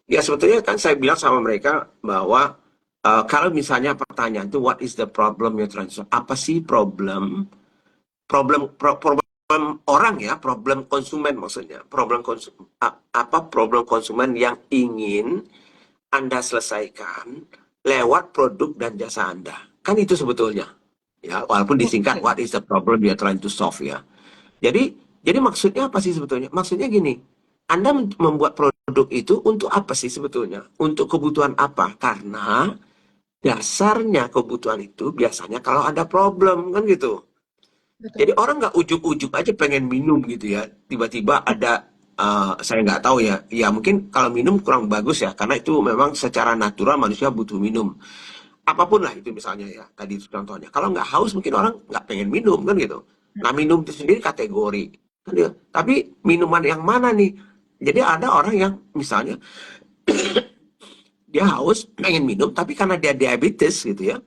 Ya sebetulnya kan saya bilang sama mereka bahwa kalau misalnya pertanyaan itu what is the problem you're trying to solve? Apa sih problem? Problem orang ya, problem konsumen maksudnya. Apa problem konsumen yang ingin Anda selesaikan lewat produk dan jasa Anda. Kan itu sebetulnya. Ya, walaupun disingkat what is the problem you're trying to solve ya. Jadi jadi maksudnya apa sih sebetulnya? Maksudnya gini, Anda membuat produk itu untuk apa sih sebetulnya? Untuk kebutuhan apa? Karena dasarnya kebutuhan itu biasanya kalau ada problem kan gitu. Jadi Betul. orang nggak ujuk-ujuk aja pengen minum gitu ya. Tiba-tiba ada saya nggak tahu ya. Ya mungkin kalau minum kurang bagus ya, karena itu memang secara natural manusia butuh minum. Apapun lah itu misalnya ya, tadi itu contohnya. Kalau nggak haus mungkin orang nggak pengen minum kan gitu. Nah minum itu sendiri kategori. Kan gitu. Tapi minuman yang mana nih? Jadi ada orang yang misalnya dia haus pengen minum tapi karena dia diabetes gitu ya.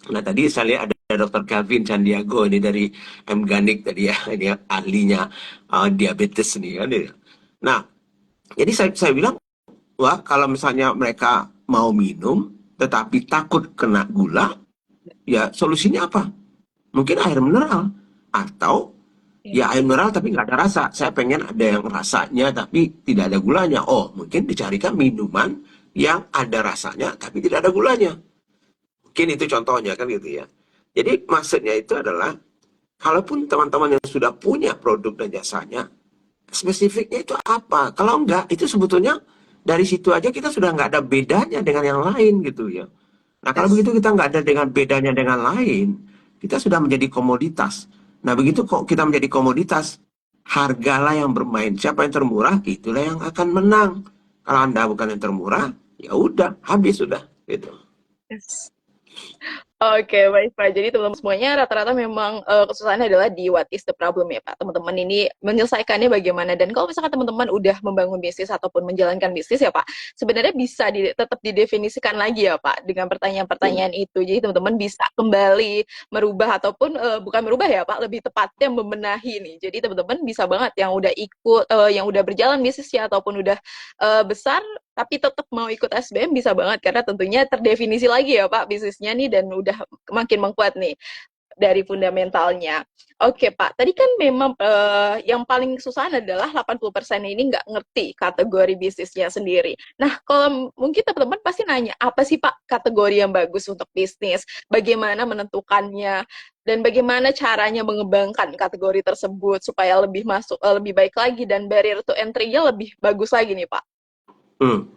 Nah tadi saya lihat ada Dr. Calvin Sandiago ini dari M. Ganik tadi ya, ini ahlinya diabetes nih kan. Nah jadi saya bilang, wah kalau misalnya mereka mau minum tetapi takut kena gula, ya solusinya apa? Mungkin air mineral. Atau Iya. ya air mineral tapi nggak ada rasa. Saya pengen ada yang rasanya tapi tidak ada gulanya. Oh, mungkin dicarikan minuman yang ada rasanya tapi tidak ada gulanya. Mungkin itu contohnya kan gitu ya. Jadi maksudnya itu adalah, kalaupun teman-teman yang sudah punya produk dan jasanya, spesifiknya itu apa? Kalau enggak, itu sebetulnya dari situ aja kita sudah nggak ada bedanya dengan yang lain gitu ya. Nah kalau Yes. begitu kita nggak ada dengan bedanya dengan lain, kita sudah menjadi komoditas. Nah begitu kok kita menjadi komoditas, hargalah yang bermain. Siapa yang termurah, itulah yang akan menang. Kalau Anda bukan yang termurah, ya udah, habis sudah gitu. Yes. Oke, baik Pak. Jadi teman-teman semuanya rata-rata memang kesusahannya adalah di what is the problem ya Pak. Teman-teman ini menyelesaikannya bagaimana. Dan kalau misalkan teman-teman udah membangun bisnis ataupun menjalankan bisnis ya Pak, sebenarnya bisa tetap didefinisikan lagi ya Pak dengan pertanyaan-pertanyaan itu. Jadi teman-teman bisa kembali merubah ataupun bukan merubah ya Pak, lebih tepatnya membenahi nih. Jadi teman-teman bisa banget yang udah ikut, yang udah berjalan bisnisnya ataupun udah besar tapi tetap mau ikut SBM bisa banget karena tentunya terdefinisi lagi ya Pak bisnisnya nih dan udah makin mengkuat nih dari fundamentalnya. Oke Pak, tadi kan memang yang paling susah adalah 80% ini nggak ngerti kategori bisnisnya sendiri. Nah, kalau mungkin teman-teman pasti nanya, apa sih Pak kategori yang bagus untuk bisnis? Bagaimana menentukannya? Dan bagaimana caranya mengembangkan kategori tersebut supaya lebih masuk, lebih baik lagi dan barrier to entry-nya lebih bagus lagi nih Pak? Hmm.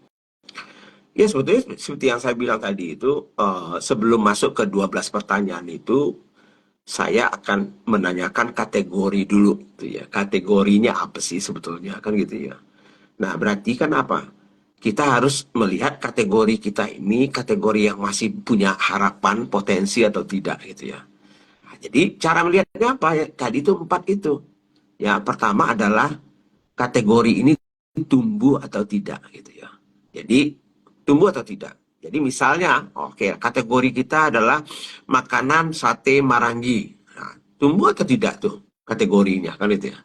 Ya sebetulnya seperti yang saya bilang tadi itu, sebelum masuk ke 12 pertanyaan itu, saya akan menanyakan kategori dulu gitu ya. Kategorinya apa sih sebetulnya kan gitu ya. Nah, berarti kan apa? Kita harus melihat kategori kita ini kategori yang masih punya harapan, potensi atau tidak gitu ya. Nah, jadi cara melihatnya apa ya? Tadi itu 4 itu. Ya, pertama adalah kategori ini tumbuh atau tidak gitu ya. Jadi tumbuh atau tidak. Jadi misalnya, oke, kategori kita adalah makanan sate Marangi. Nah, tumbuh atau tidak tuh kategorinya kan itu ya.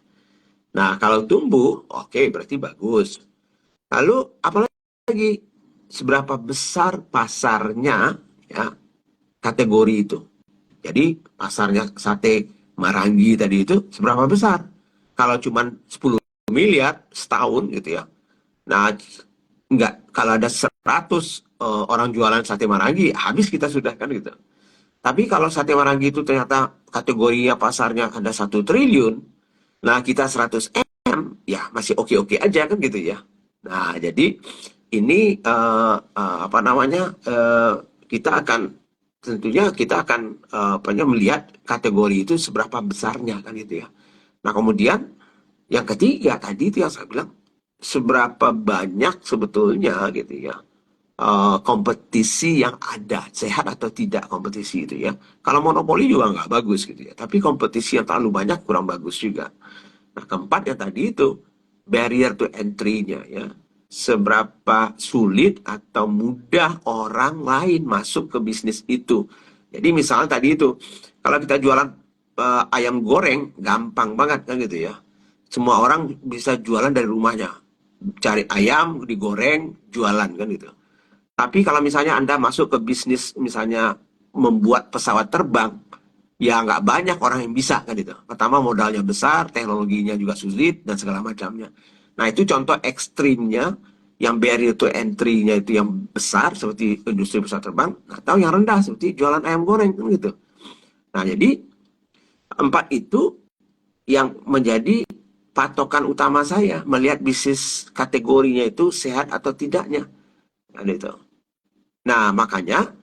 Nah, kalau tumbuh, oke, berarti bagus. Lalu apalagi seberapa besar pasarnya ya kategori itu. Jadi pasarnya sate Marangi tadi itu seberapa besar? Kalau cuma 10 miliar setahun gitu ya. Nah, enggak, kalau ada 100 orang jualan sate Marangi, habis kita sudah kan gitu. Tapi kalau sate Marangi itu ternyata kategorinya pasarnya ada 1 triliun, nah kita 100 M, ya masih oke-oke aja kan gitu ya. Nah, jadi ini apa namanya, kita akan tentunya kita akan melihat kategori itu seberapa besarnya kan gitu ya. Nah, kemudian yang ketiga tadi itu yang saya bilang, seberapa banyak sebetulnya gitu ya kompetisi yang ada, sehat atau tidak kompetisi itu ya. Kalau monopoli juga nggak bagus gitu ya, tapi kompetisi yang terlalu banyak kurang bagus juga. Nah, keempat yang tadi itu, barrier to entry-nya ya. Seberapa sulit atau mudah orang lain masuk ke bisnis itu. Jadi misalnya tadi itu, kalau kita jualan ayam goreng, gampang banget kan gitu ya. Semua orang bisa jualan dari rumahnya. Cari ayam, digoreng, jualan kan gitu. Tapi kalau misalnya Anda masuk ke bisnis, misalnya membuat pesawat terbang, ya nggak banyak orang yang bisa kan itu. Pertama modalnya besar, teknologinya juga sulit dan segala macamnya. Nah itu contoh ekstrimnya, yang barrier to entry-nya itu yang besar seperti industri pesawat terbang, atau yang rendah seperti jualan ayam goreng kan gitu. Nah jadi empat itu yang menjadi patokan utama saya melihat bisnis kategorinya itu sehat atau tidaknya. Nah, itu. Nah makanya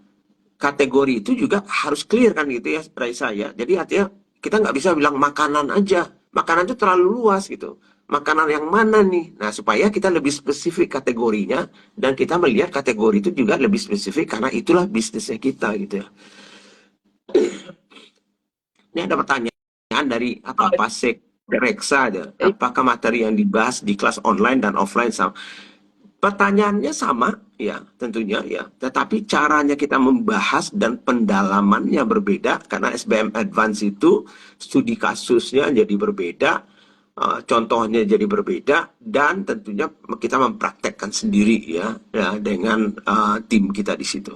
kategori itu juga harus clear kan gitu ya dari saya. Jadi artinya kita nggak bisa bilang makanan aja. Makanan itu terlalu luas gitu. makanan yang mana nih? Nah, supaya kita lebih spesifik kategorinya dan kita melihat kategori itu juga lebih spesifik karena itulah bisnisnya kita gitu ya. Ini ada pertanyaan dari apa Oh, Pasek Reksa aja. eh, Apakah materi yang dibahas di kelas online dan offline sama? Pertanyaannya sama, ya tentunya ya. Tetapi caranya kita membahas dan pendalamannya berbeda karena SBM Advance itu studi kasusnya jadi berbeda, contohnya jadi berbeda, dan tentunya kita mempraktekkan sendiri ya, ya dengan tim kita di situ.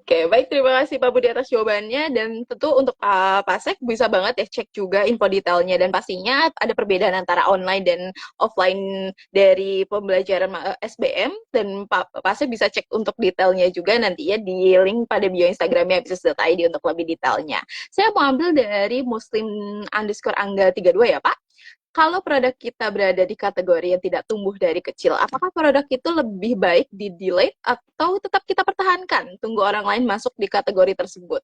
Oke, baik, terima kasih Pak Budi atas jawabannya, dan tentu untuk Pak Pasek bisa banget ya cek juga info detailnya, dan pastinya ada perbedaan antara online dan offline dari pembelajaran SBM, dan Pak Pasek bisa cek untuk detailnya juga nanti ya di link pada bio Instagramnya bisnis.id untuk lebih detailnya. Saya mau ambil dari Muslim underscore Angga 32 ya Pak. Kalau produk kita berada di kategori yang tidak tumbuh dari kecil, apakah produk itu lebih baik di delete atau tetap kita pertahankan? Tunggu orang lain masuk di kategori tersebut.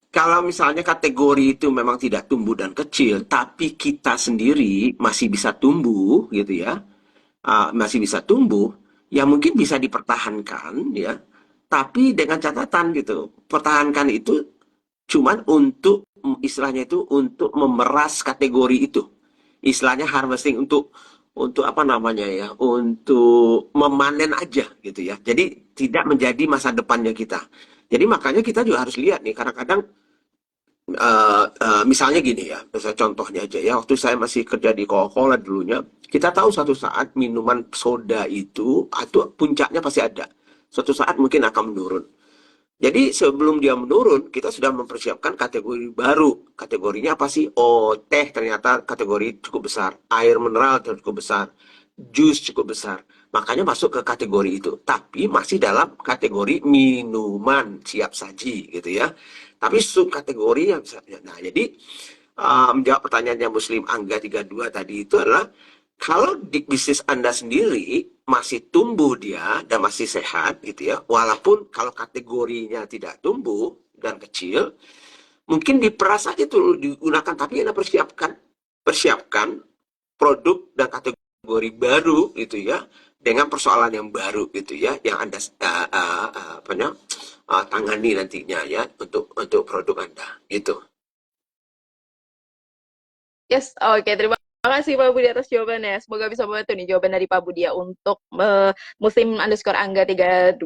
Kalau misalnya kategori itu memang tidak tumbuh dan kecil, tapi kita sendiri masih bisa tumbuh gitu ya, masih bisa tumbuh, ya mungkin bisa dipertahankan ya. Tapi dengan catatan gitu, pertahankan itu cuman untuk istilahnya itu untuk memeras kategori itu. Istilahnya harvesting untuk apa namanya ya, untuk memanen aja gitu ya. Jadi tidak menjadi masa depannya kita. Jadi makanya kita juga harus lihat nih, kadang-kadang misalnya gini ya, misalnya contohnya aja ya, waktu saya masih kerja di Coca-Cola dulunya, kita tahu suatu saat minuman soda itu puncaknya pasti ada. Suatu saat mungkin akan menurun. Jadi sebelum dia menurun, kita sudah mempersiapkan kategori baru. Kategorinya apa sih? Oh, teh ternyata kategori cukup besar. Air mineral cukup besar. Jus cukup besar. Makanya masuk ke kategori itu. Tapi masih dalam kategori minuman siap saji gitu ya. Tapi subkategori yang bisa. Nah, jadi menjawab pertanyaannya Muslim Angga 32 tadi itu adalah kalau di bisnis Anda sendiri masih tumbuh dia dan masih sehat gitu ya, walaupun kalau kategorinya tidak tumbuh dan kecil, mungkin diperas aja tuh digunakan, tapi Anda persiapkan produk dan kategori baru gitu ya, dengan persoalan yang baru gitu ya, yang Anda tangani nantinya ya untuk produk Anda gitu. Yes, oke, terima kasih Pak Budi atas jawabannya. Semoga bisa membantu nih jawaban dari Pak Budi ya untuk Muslim underscore Angga 32.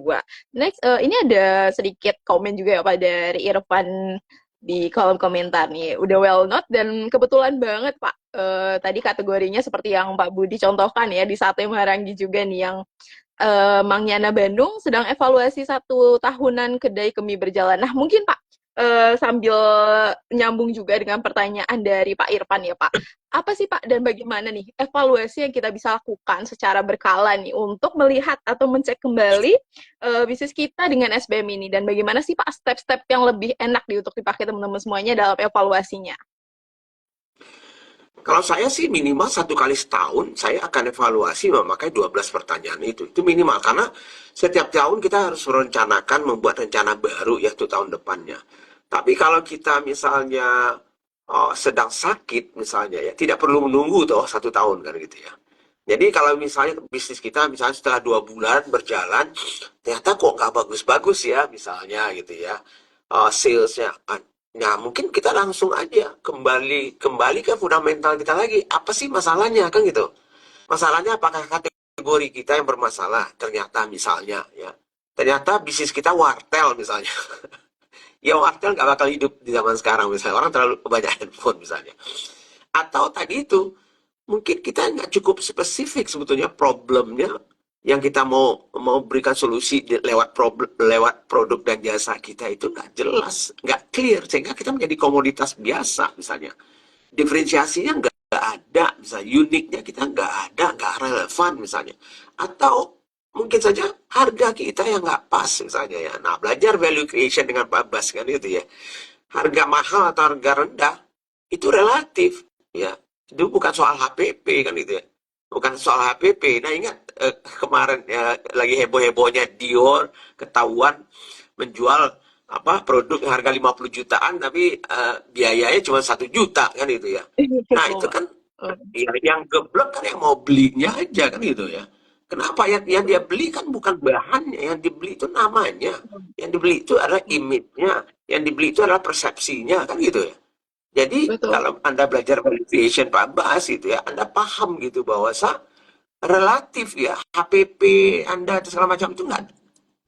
Next, ini ada sedikit komen juga ya Pak dari Irfan di kolom komentar nih. Udah well note, dan kebetulan banget Pak. Tadi kategorinya seperti yang Pak Budi contohkan ya di Sate Marangi juga nih, yang Mang Yana Bandung sedang evaluasi 1 tahunan kedai kemih berjalan. Nah, mungkin Pak, sambil nyambung juga dengan pertanyaan dari Pak Irfan ya Pak, apa sih Pak dan bagaimana nih evaluasi yang kita bisa lakukan secara berkala nih untuk melihat atau mencek kembali bisnis kita dengan SBM ini, dan bagaimana sih Pak step-step yang lebih enak nih untuk dipakai teman-teman semuanya dalam evaluasinya? Kalau saya sih minimal 1 kali setahun saya akan evaluasi memakai 12 pertanyaan itu. Itu minimal karena setiap tahun kita harus merencanakan membuat rencana baru ya tuh tahun depannya. Tapi kalau kita misalnya sedang sakit misalnya ya tidak perlu menunggu tuh 1 tahun kan gitu ya. Jadi kalau misalnya bisnis kita misalnya setelah 2 bulan berjalan ternyata kok nggak bagus-bagus ya misalnya gitu ya, salesnya. Nah, mungkin kita langsung aja kembali kembali ke fundamental kita lagi. Apa sih masalahnya kan gitu? Masalahnya apakah kategori kita yang bermasalah? Ternyata misalnya ya. Ternyata bisnis kita wartel misalnya. Ya wartel nggak bakal hidup di zaman sekarang misalnya. Orang terlalu banyak handphone misalnya. Atau tadi itu mungkin kita nggak cukup spesifik sebetulnya problemnya yang kita mau berikan solusi lewat produk dan jasa kita itu nggak jelas, nggak clear, sehingga kita menjadi komoditas biasa misalnya. Diferensiasinya nggak ada, misalnya uniknya kita nggak ada, nggak relevan misalnya. Atau mungkin saja harga kita yang nggak pas misalnya ya. Nah, belajar value creation dengan Pak Bas kan itu ya. Harga mahal atau harga rendah itu relatif ya. Itu bukan soal HPP kan itu ya. Bukan soal HPP. Nah, ingat kemarin ya, lagi heboh-hebohnya Dior ketahuan menjual produk yang harga 50 jutaan tapi biayanya cuma 1 juta kan itu ya. Nah Betul, itu Pak. kan ya, yang geblek kan yang mau belinya aja kan gitu ya. Kenapa yang dia beli kan bukan bahannya, yang dibeli itu namanya, yang dibeli itu adalah image-nya, yang dibeli itu adalah persepsinya kan gitu ya. Jadi Betul, kalau Anda belajar valuation Pak Bas itu ya, Anda paham gitu bahwa relatif ya HPP Anda itu segala macam itu nggak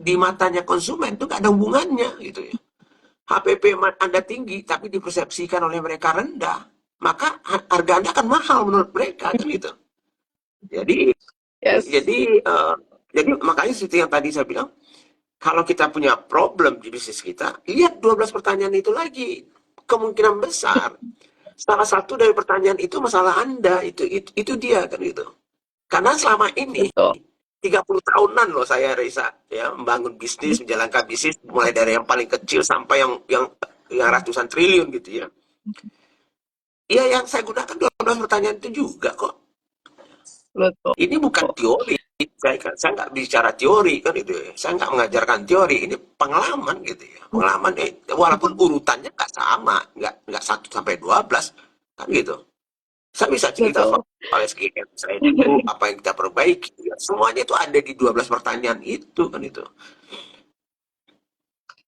di matanya konsumen itu nggak ada hubungannya gitu ya. HPP Anda tinggi tapi dipersepsikan oleh mereka rendah, maka harga Anda akan mahal menurut mereka kan gitu. Jadi yes, jadi jadi makanya seperti yang tadi saya bilang, kalau kita punya problem di bisnis kita, lihat 12 pertanyaan itu lagi. Kemungkinan besar salah satu dari pertanyaan itu masalah Anda, itu dia kan gitu. Karena selama ini betul, 30 tahunan loh saya Reza ya membangun bisnis, menjalankan bisnis mulai dari yang paling kecil sampai yang ratusan triliun gitu ya. Iya yang saya gunakan 12 pertanyaan itu juga kok. betul. Ini bukan teori. Saya nggak bicara teori kan itu ya. Saya nggak mengajarkan teori. Ini pengalaman gitu ya. Pengalaman walaupun urutannya nggak sama, nggak 1 sampai 12 kan gitu. Saya bisa cerita Betul. soal SKM saya dulu, apa yang kita perbaiki. Ya. Semuanya itu ada di 12 pertanyaan itu kan itu.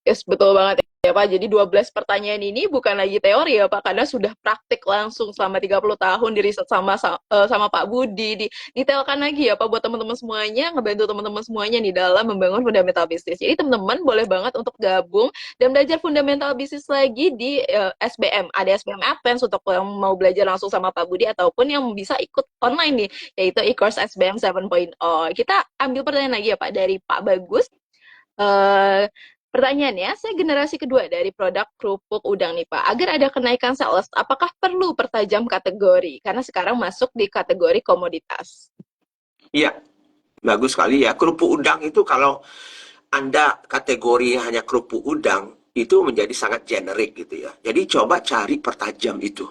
Yes, betul banget ya Pak. Jadi 12 pertanyaan ini bukan lagi teori ya Pak, karena sudah praktik langsung selama 30 tahun di riset sama Pak Budi. Detailkan lagi ya Pak buat teman-teman semuanya, ngebantu teman-teman semuanya nih dalam membangun fundamental bisnis. Jadi teman-teman boleh banget untuk gabung dan belajar fundamental bisnis lagi di SBM. Ada SBM Advance untuk yang mau belajar langsung sama Pak Budi ataupun yang bisa ikut online nih, yaitu e-course SBM 7.0. Kita ambil pertanyaan lagi ya Pak dari Pak Bagus. Eh, Pertanyaannya, saya generasi kedua dari produk kerupuk udang nih Pak. Agar ada kenaikan sales, apakah perlu pertajam kategori? Karena sekarang masuk di kategori komoditas. Iya, bagus sekali ya. Kerupuk udang itu kalau Anda kategori hanya kerupuk udang, itu menjadi sangat generik gitu ya. Jadi coba cari pertajam itu.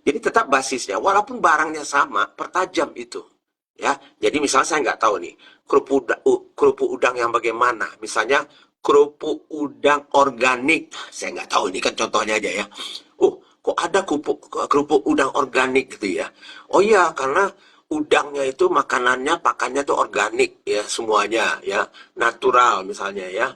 Jadi tetap basisnya, walaupun barangnya sama, pertajam itu. Ya, jadi misalnya saya nggak tahu nih, kerupuk udang yang bagaimana. Misalnya kerupuk udang organik, saya nggak tahu ini kan contohnya aja ya. Kok ada kerupuk udang organik gitu ya? Oh iya, karena udangnya itu makanannya, pakannya tuh organik ya semuanya ya, natural misalnya ya.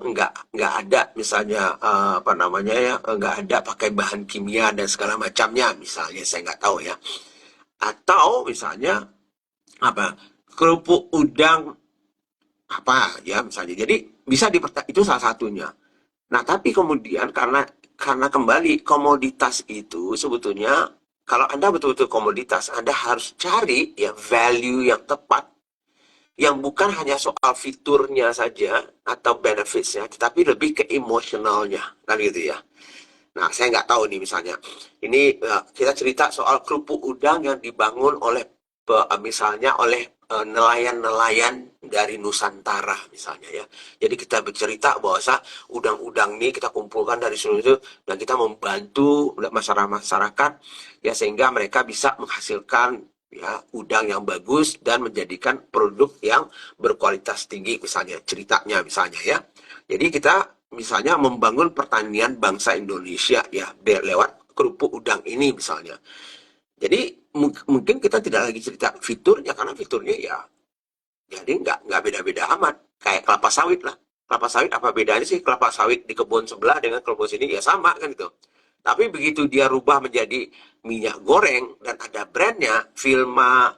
Nggak ada misalnya apa namanya ya, nggak ada pakai bahan kimia dan segala macamnya misalnya saya nggak tahu ya. Atau misalnya apa kerupuk udang apa ya misalnya. Jadi bisa itu salah satunya. Nah, tapi kemudian karena kembali komoditas itu sebetulnya kalau Anda betul-betul komoditas, Anda harus cari ya value yang tepat yang bukan hanya soal fiturnya saja atau benefitsnya, tetapi lebih ke emosionalnya, kan gitu ya. Nah, saya nggak tahu nih misalnya, ini kita cerita soal kerupuk udang yang dibangun oleh misalnya oleh nelayan-nelayan dari Nusantara misalnya ya. Jadi kita bercerita bahwa udang-udang ini kita kumpulkan dari seluruh itu dan kita membantu masyarakat ya sehingga mereka bisa menghasilkan ya udang yang bagus dan menjadikan produk yang berkualitas tinggi misalnya ceritanya misalnya ya. Jadi kita misalnya membangun pertanian bangsa Indonesia ya lewat kerupuk udang ini misalnya. Jadi mungkin kita tidak lagi cerita fiturnya karena fiturnya ya jadi nggak beda-beda amat kayak kelapa sawit lah. Kelapa sawit apa bedanya sih kelapa sawit di kebun sebelah dengan kebun sini ya sama kan itu. Tapi begitu dia rubah menjadi minyak goreng dan ada brandnya, Vilma,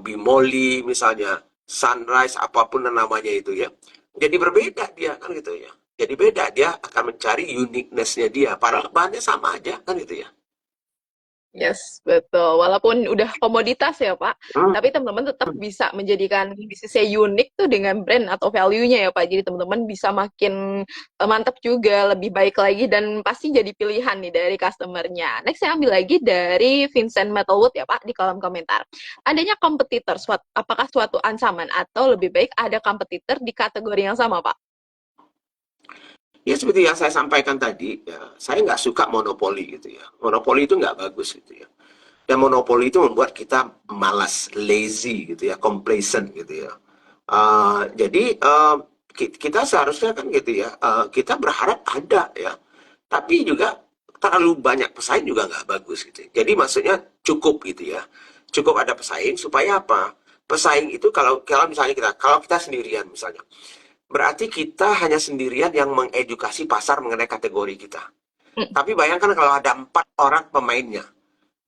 Bimoli misalnya, Sunrise apapun namanya itu ya. Jadi berbeda dia kan gitu ya. Jadi beda dia akan mencari uniqueness-nya dia. Padahal bahannya sama aja kan gitu ya. Yes, betul. Walaupun udah komoditas ya, Pak, Hmm. tapi teman-teman tetap bisa menjadikan bisnisnya unik tuh dengan brand atau value-nya ya, Pak. Jadi teman-teman bisa makin mantap juga, lebih baik lagi, dan pasti jadi pilihan nih dari customer-nya. Next, saya ambil lagi dari Vincent Metalwood ya, Pak, di kolom komentar. Adanya kompetitor, apakah suatu ancaman atau lebih baik ada kompetitor di kategori yang sama, Pak? Ya seperti yang saya sampaikan tadi, ya, saya nggak suka monopoli gitu ya. Monopoli itu nggak bagus gitu ya. Dan monopoli itu membuat kita malas, lazy gitu ya, complacent gitu ya. Jadi kita seharusnya kan gitu ya, kita berharap ada ya, tapi juga terlalu banyak pesaing juga nggak bagus gitu. Jadi maksudnya cukup gitu ya, cukup ada pesaing supaya apa? Pesaing itu kalau kalau misalnya kalau kita sendirian misalnya, berarti kita hanya sendirian yang mengedukasi pasar mengenai kategori kita. Mm, Tapi bayangkan kalau ada 4 orang pemainnya,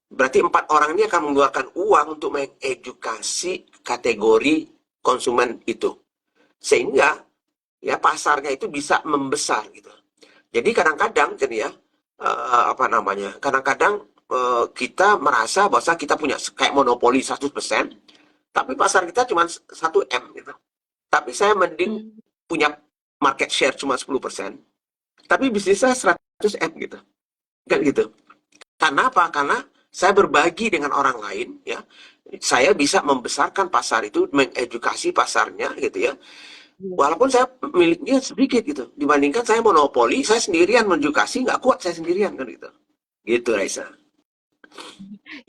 berarti 4 orang ini akan mengeluarkan uang untuk mengedukasi kategori konsumen itu, sehingga ya pasarnya itu bisa membesar gitu. Jadi kadang-kadang jadi ya, apa namanya, kadang-kadang kita merasa bahwa kita punya kayak monopoli 100%, tapi pasar kita cuma 1 M gitu. Tapi saya mending mm. punya market share cuma 10%, tapi bisnisnya 100 M gitu. Kan gitu. Karena apa? Karena saya berbagi dengan orang lain ya. Saya bisa membesarkan pasar itu, mengedukasi pasarnya gitu ya. Walaupun saya miliknya sedikit gitu. Dibandingkan saya monopoli, saya sendirian mengedukasi, nggak kuat saya sendirian kan gitu. Gitu Raisa.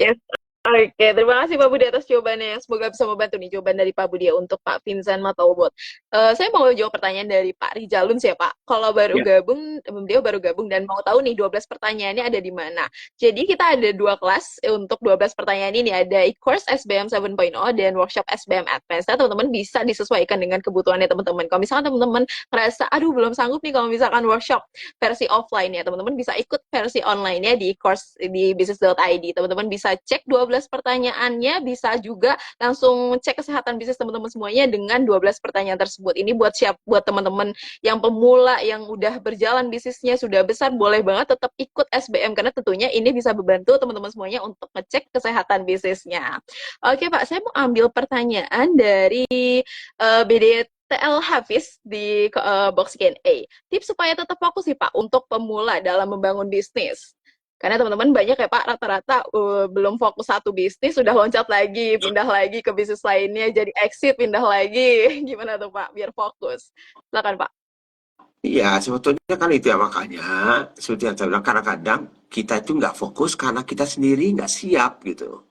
Yes. Oke, terima kasih Pak Budi atas jawabannya. Semoga bisa membantu nih jawaban dari Pak Budi ya untuk Pak Vincent Mataubot. Saya mau jawab pertanyaan dari Pak Rijalun sih ya Pak. Kalau baru Ya. gabung, beliau baru gabung dan mau tahu nih 12 pertanyaannya ada di mana. Jadi kita ada 2 kelas untuk 12 pertanyaan ini. Ada e-course SBM 7.0 dan workshop SBM Advanced. Nah, teman-teman bisa disesuaikan dengan kebutuhannya teman-teman. Kalau misalkan teman-teman ngerasa, aduh belum sanggup nih kalau misalkan workshop versi offline ya, teman-teman bisa ikut versi online-nya di course di business.id. Teman-teman bisa cek 12 pertanyaannya, bisa juga langsung cek kesehatan bisnis teman-teman semuanya dengan 12 pertanyaan tersebut. Ini buat teman-teman yang pemula yang udah berjalan bisnisnya sudah besar, boleh banget tetap ikut SBM karena tentunya ini bisa membantu teman-teman semuanya untuk ngecek kesehatan bisnisnya. Oke Pak, saya mau ambil pertanyaan dari BDTL Hafiz di box Q&A. Tips supaya tetap fokus sih Pak untuk pemula dalam membangun bisnis. Karena teman-teman banyak ya Pak rata-rata belum fokus satu bisnis sudah loncat lagi, pindah lagi ke bisnis lainnya, jadi exit pindah lagi. Gimana tuh Pak biar fokus? Silakan Pak. Iya, sebetulnya kan itu ya makanya, seperti yang saya bilang, kadang-kadang kita itu nggak fokus karena kita sendiri nggak siap gitu.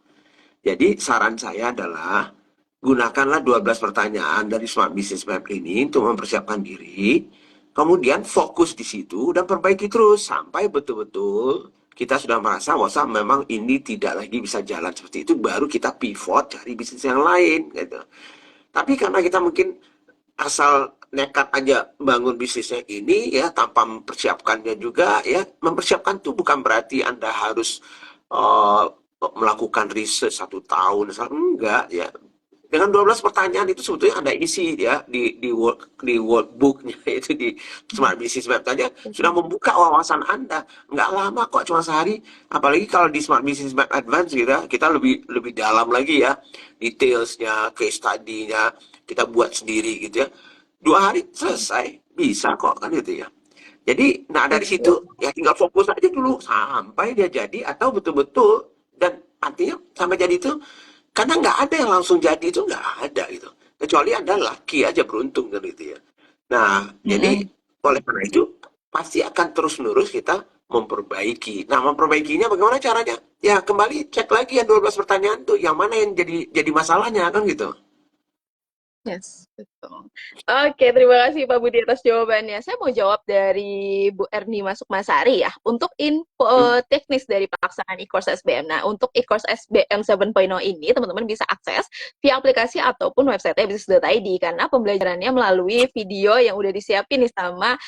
Jadi saran saya adalah gunakanlah 12 pertanyaan dari Smart Business Map ini untuk mempersiapkan diri, kemudian fokus di situ dan perbaiki terus sampai betul-betul kita sudah merasa bahwa memang ini tidak lagi bisa jalan seperti itu, baru kita pivot cari bisnis yang lain gitu. Tapi karena kita mungkin asal nekat aja bangun bisnisnya ini ya tanpa mempersiapkannya juga ya, mempersiapkan itu bukan berarti Anda harus eh, melakukan riset 1 tahun, enggak ya. Dengan 12 pertanyaan itu sebetulnya Anda isi ya di workbooknya itu di Smart Business Map saja sudah membuka wawasan Anda. Nggak lama kok, cuma sehari. Apalagi kalau di Smart Business Map Advance kita lebih lebih dalam lagi ya, detailsnya, case study-nya kita buat sendiri gitu ya. 2 hari selesai, bisa kok kan gitu ya. Jadi, nah dari situ ya tinggal fokus aja dulu sampai dia jadi atau betul-betul, dan artinya sampai jadi itu, karena nggak ada yang langsung jadi, itu nggak ada gitu. Kecuali Anda laki aja beruntung kan gitu ya. Nah, jadi Mm-mm. oleh karena itu pasti akan terus-menerus kita memperbaiki. Nah, memperbaikinya bagaimana caranya? Ya kembali cek lagi yang 12 pertanyaan tuh, yang mana yang jadi masalahnya kan gitu. Yes, betul. Oke, terima kasih Pak Budi atas jawabannya. Saya mau jawab dari Bu Erni Masuk Masari ya. Untuk Hmm. info teknis dari pelaksanaan e-course SBM. Nah, untuk e-course SBM 7.0 ini, teman-teman bisa akses via aplikasi ataupun website business.id karena pembelajarannya melalui video yang udah disiapin nih sama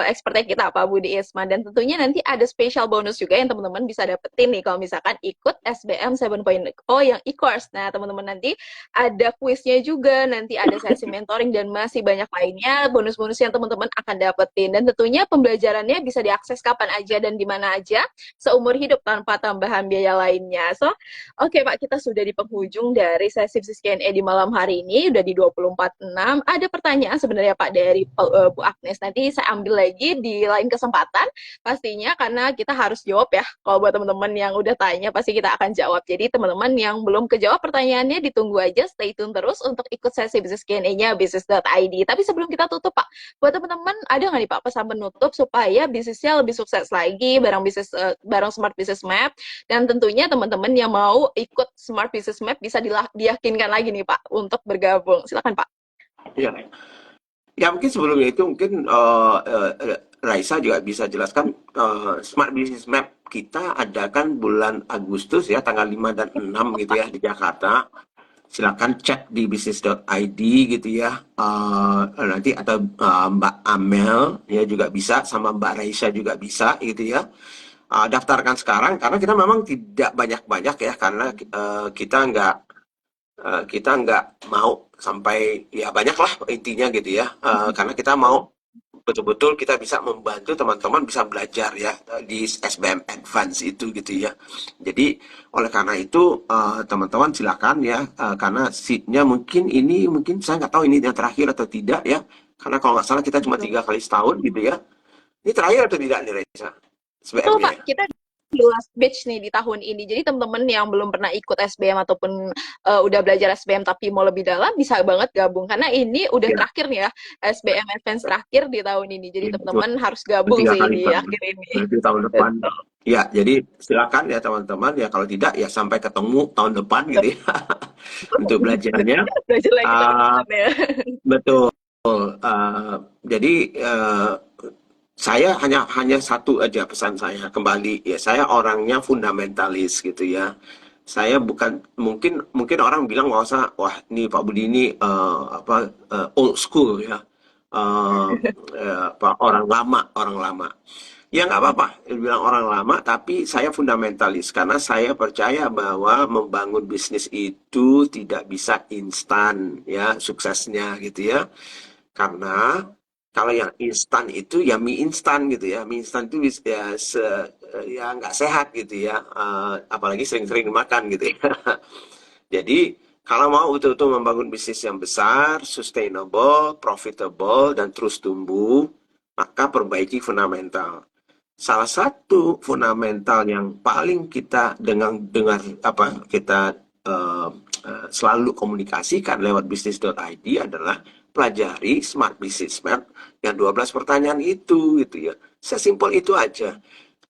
expertnya kita, Pak Budi Isman. Dan tentunya nanti ada special bonus juga yang teman-teman bisa dapetin nih kalau misalkan ikut SBM 7.0 yang e-course. Nah, teman-teman nanti ada kuisnya juga, nanti ada sesi mentoring dan masih banyak lainnya bonus-bonus yang teman-teman akan dapetin. Dan tentunya pembelajarannya bisa diakses kapan aja dan di mana aja seumur hidup tanpa tambahan biaya lainnya. So, oke Pak, kita sudah di penghujung dari sesi Q&A di malam hari ini, udah di 24.6. Ada pertanyaan sebenarnya Pak dari Bu Agnes. Nanti saya ambil lagi di lain kesempatan pastinya karena kita harus jawab ya. Kalau buat teman-teman yang udah tanya pasti kita akan jawab. Jadi teman-teman yang belum kejawab pertanyaannya ditunggu aja, stay tune terus untuk ikut sesi bisnis Q&A-nya business.id. Tapi sebelum kita tutup Pak, buat teman-teman ada nggak nih Pak pesan penutup supaya bisnisnya lebih sukses lagi bareng Smart Business Map, dan tentunya teman-teman yang mau ikut Smart Business Map bisa diyakinkan lagi nih Pak untuk bergabung. Silakan Pak. Ya. Ya mungkin sebelumnya itu mungkin Raisa juga bisa jelaskan Smart Business Map kita adakan bulan Agustus ya tanggal 5 dan 6 gitu ya di Jakarta. Silakan cek di bisnis.id gitu ya. Nanti atau Mbak Amel ya juga bisa sama Mbak Raisa juga bisa gitu ya. Daftarkan sekarang karena kita memang tidak banyak-banyak ya karena kita nggak mau sampai ya banyak lah intinya gitu ya. Karena kita mau betul-betul kita bisa membantu teman-teman bisa belajar ya di SBM Advance itu gitu ya. Jadi oleh karena itu teman-teman silakan ya karena seatnya mungkin ini mungkin saya nggak tahu ini yang terakhir atau tidak ya. Karena kalau nggak salah kita cuma Betul. 3 kali setahun gitu ya. Ini terakhir atau tidak nih Reza? Betul SBM-nya Pak, ya. kita di last batch nih di tahun ini. Jadi teman-teman yang belum pernah ikut SBM ataupun udah belajar SBM tapi mau lebih dalam bisa banget gabung karena ini udah Ya, terakhir nih ya SBM Advance terakhir di tahun ini. Jadi ya betul. teman-teman harus gabung Tiga sih kali di tahun. akhir ini. Berarti tahun depan. Betul. Ya, jadi silakan ya teman-teman ya kalau tidak ya sampai ketemu tahun depan gitu ya untuk belajarnya. Belajar lagi tahun Ah, depan ya. betul. Jadi saya hanya satu aja pesan saya kembali ya saya orangnya fundamentalis gitu ya. Saya bukan mungkin mungkin orang bilang nggak usah wah ini Pak Budi ini old school ya. Eh, apa orang lama. Ya nggak apa-apa, bilang orang lama, tapi saya fundamentalis karena saya percaya bahwa membangun bisnis itu tidak bisa instan ya suksesnya gitu ya. Karena kalau yang instan itu ya mie instan gitu ya, mie instan itu ya nggak sehat gitu ya, apalagi sering-sering makan gitu ya. Jadi kalau mau betul-betul membangun bisnis yang besar, sustainable, profitable, dan terus tumbuh, maka perbaiki fundamental. Salah satu fundamental yang paling kita dengar apa kita eh, selalu komunikasikan lewat bisnis.id adalah pelajari Smart Business Map yang 12 pertanyaan itu gitu ya. Sesimpel itu aja.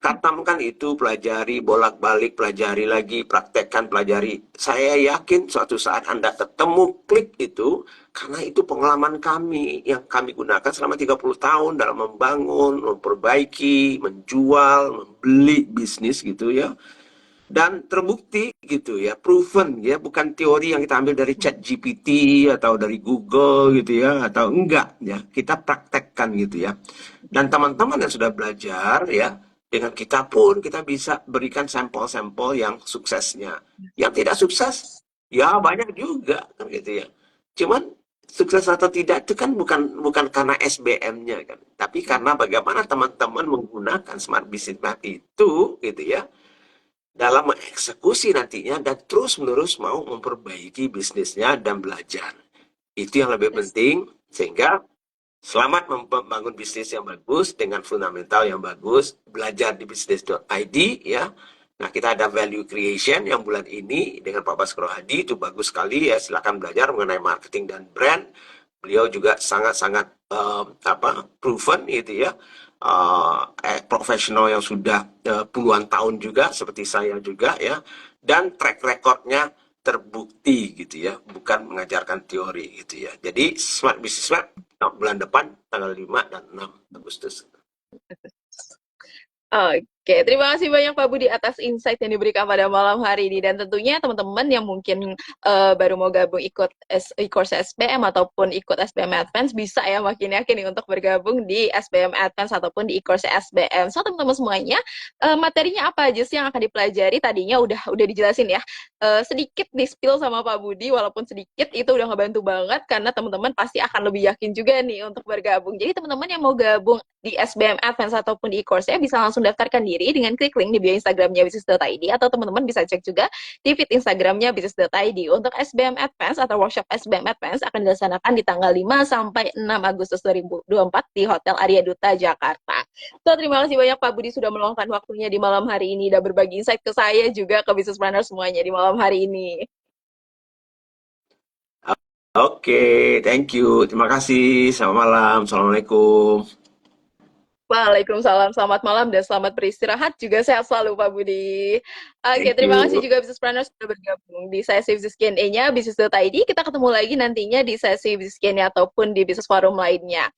Katamkan itu, pelajari, bolak-balik, pelajari lagi, praktekkan, pelajari. Saya yakin suatu saat Anda ketemu klik itu, karena itu pengalaman kami yang kami gunakan selama 30 tahun dalam membangun, memperbaiki, menjual, membeli bisnis gitu ya. Dan terbukti gitu ya, proven ya, bukan teori yang kita ambil dari chat GPT atau dari Google gitu ya, atau enggak ya, kita praktekkan gitu ya. Dan teman-teman yang sudah belajar ya, dengan kita pun kita bisa berikan sampel-sampel yang suksesnya. Yang tidak sukses, ya banyak juga kan gitu ya. Cuman sukses atau tidak itu kan bukan bukan karena SBM-nya kan, tapi karena bagaimana teman-teman menggunakan Smart Business Map itu gitu ya dalam mengeksekusi nantinya dan terus-menerus mau memperbaiki bisnisnya dan belajar. Itu yang lebih Yes. penting sehingga selamat membangun bisnis yang bagus dengan fundamental yang bagus, belajar di bisnis.id ya. Nah, kita ada value creation yang bulan ini dengan Pak Baskoro Hadi itu bagus sekali ya. Silakan belajar mengenai marketing dan brand. Beliau juga sangat-sangat proven gitu ya. Profesional yang sudah puluhan tahun juga seperti saya juga ya. Dan track recordnya terbukti gitu ya, bukan mengajarkan teori gitu ya. Jadi Smart Business Map bulan depan tanggal 5 dan 6 Agustus. Oke, terima kasih banyak Pak Budi atas insight yang diberikan pada malam hari ini dan tentunya teman-teman yang mungkin baru mau gabung ikut e-course SBM ataupun ikut SBM Advance bisa ya makin yakin nih untuk bergabung di SBM Advance ataupun di e-course SBM. So teman-teman semuanya materinya apa aja sih yang akan dipelajari? Tadinya udah dijelasin ya. Sedikit di-spill sama Pak Budi walaupun sedikit itu udah ngebantu banget karena teman-teman pasti akan lebih yakin juga nih untuk bergabung. Jadi teman-teman yang mau gabung di SBM Advance ataupun di e-course ya bisa langsung daftarkan diri dengan klik link di bio Instagramnya bisnis.id atau teman-teman bisa cek juga di feed Instagramnya bisnis.id. Untuk SBM Advance atau workshop SBM Advance akan dilaksanakan di tanggal 5 sampai 6 Agustus 2024 di Hotel Arya Duta Jakarta. So, terima kasih banyak Pak Budi sudah meluangkan waktunya di malam hari ini dan berbagi insight ke saya juga ke business planner semuanya di malam hari ini. Oke, thank you. Terima kasih. Selamat malam. Assalamualaikum. Waalaikumsalam, selamat malam dan selamat beristirahat juga sehat selalu Pak Budi. Oke, Thank terima kasih you. juga Business Planner sudah bergabung di sesi Business Q&A-nya Bisnis.id. Kita ketemu lagi nantinya di sesi Business Q&A ataupun di Business Forum lainnya.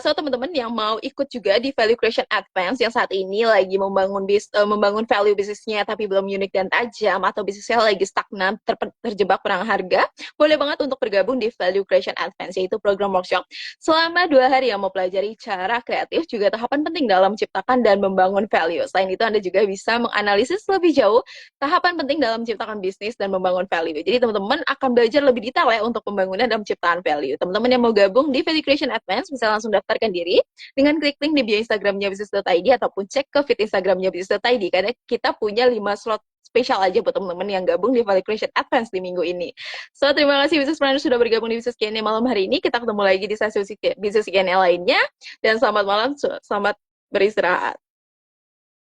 So, teman-teman yang mau ikut juga di Value Creation Advance yang saat ini lagi membangun value bisnisnya tapi belum unik dan tajam atau bisnisnya lagi stagnan, terjebak perang harga, boleh banget untuk bergabung di Value Creation Advance, yaitu program workshop selama 2 hari yang mempelajari cara kreatif juga tahapan penting dalam menciptakan dan membangun value. Selain itu, Anda juga bisa menganalisis lebih jauh tahapan penting dalam menciptakan bisnis dan membangun value. Jadi teman-teman akan belajar lebih detail ya untuk pembangunan dan penciptaan value. Teman-teman yang mau gabung di Value Creation Advance bisa langsung daftarkan diri dengan klik link di bio Instagramnya Business.id ataupun cek ke feed Instagramnya Business.id karena kita punya 5 slot spesial aja buat teman-teman yang gabung di Value Creation Advance di minggu ini. So, terima kasih Business Planner sudah bergabung di Business Q&A malam hari ini. Kita ketemu lagi di sesi Business Q&A lainnya. Dan selamat malam, selamat beristirahat.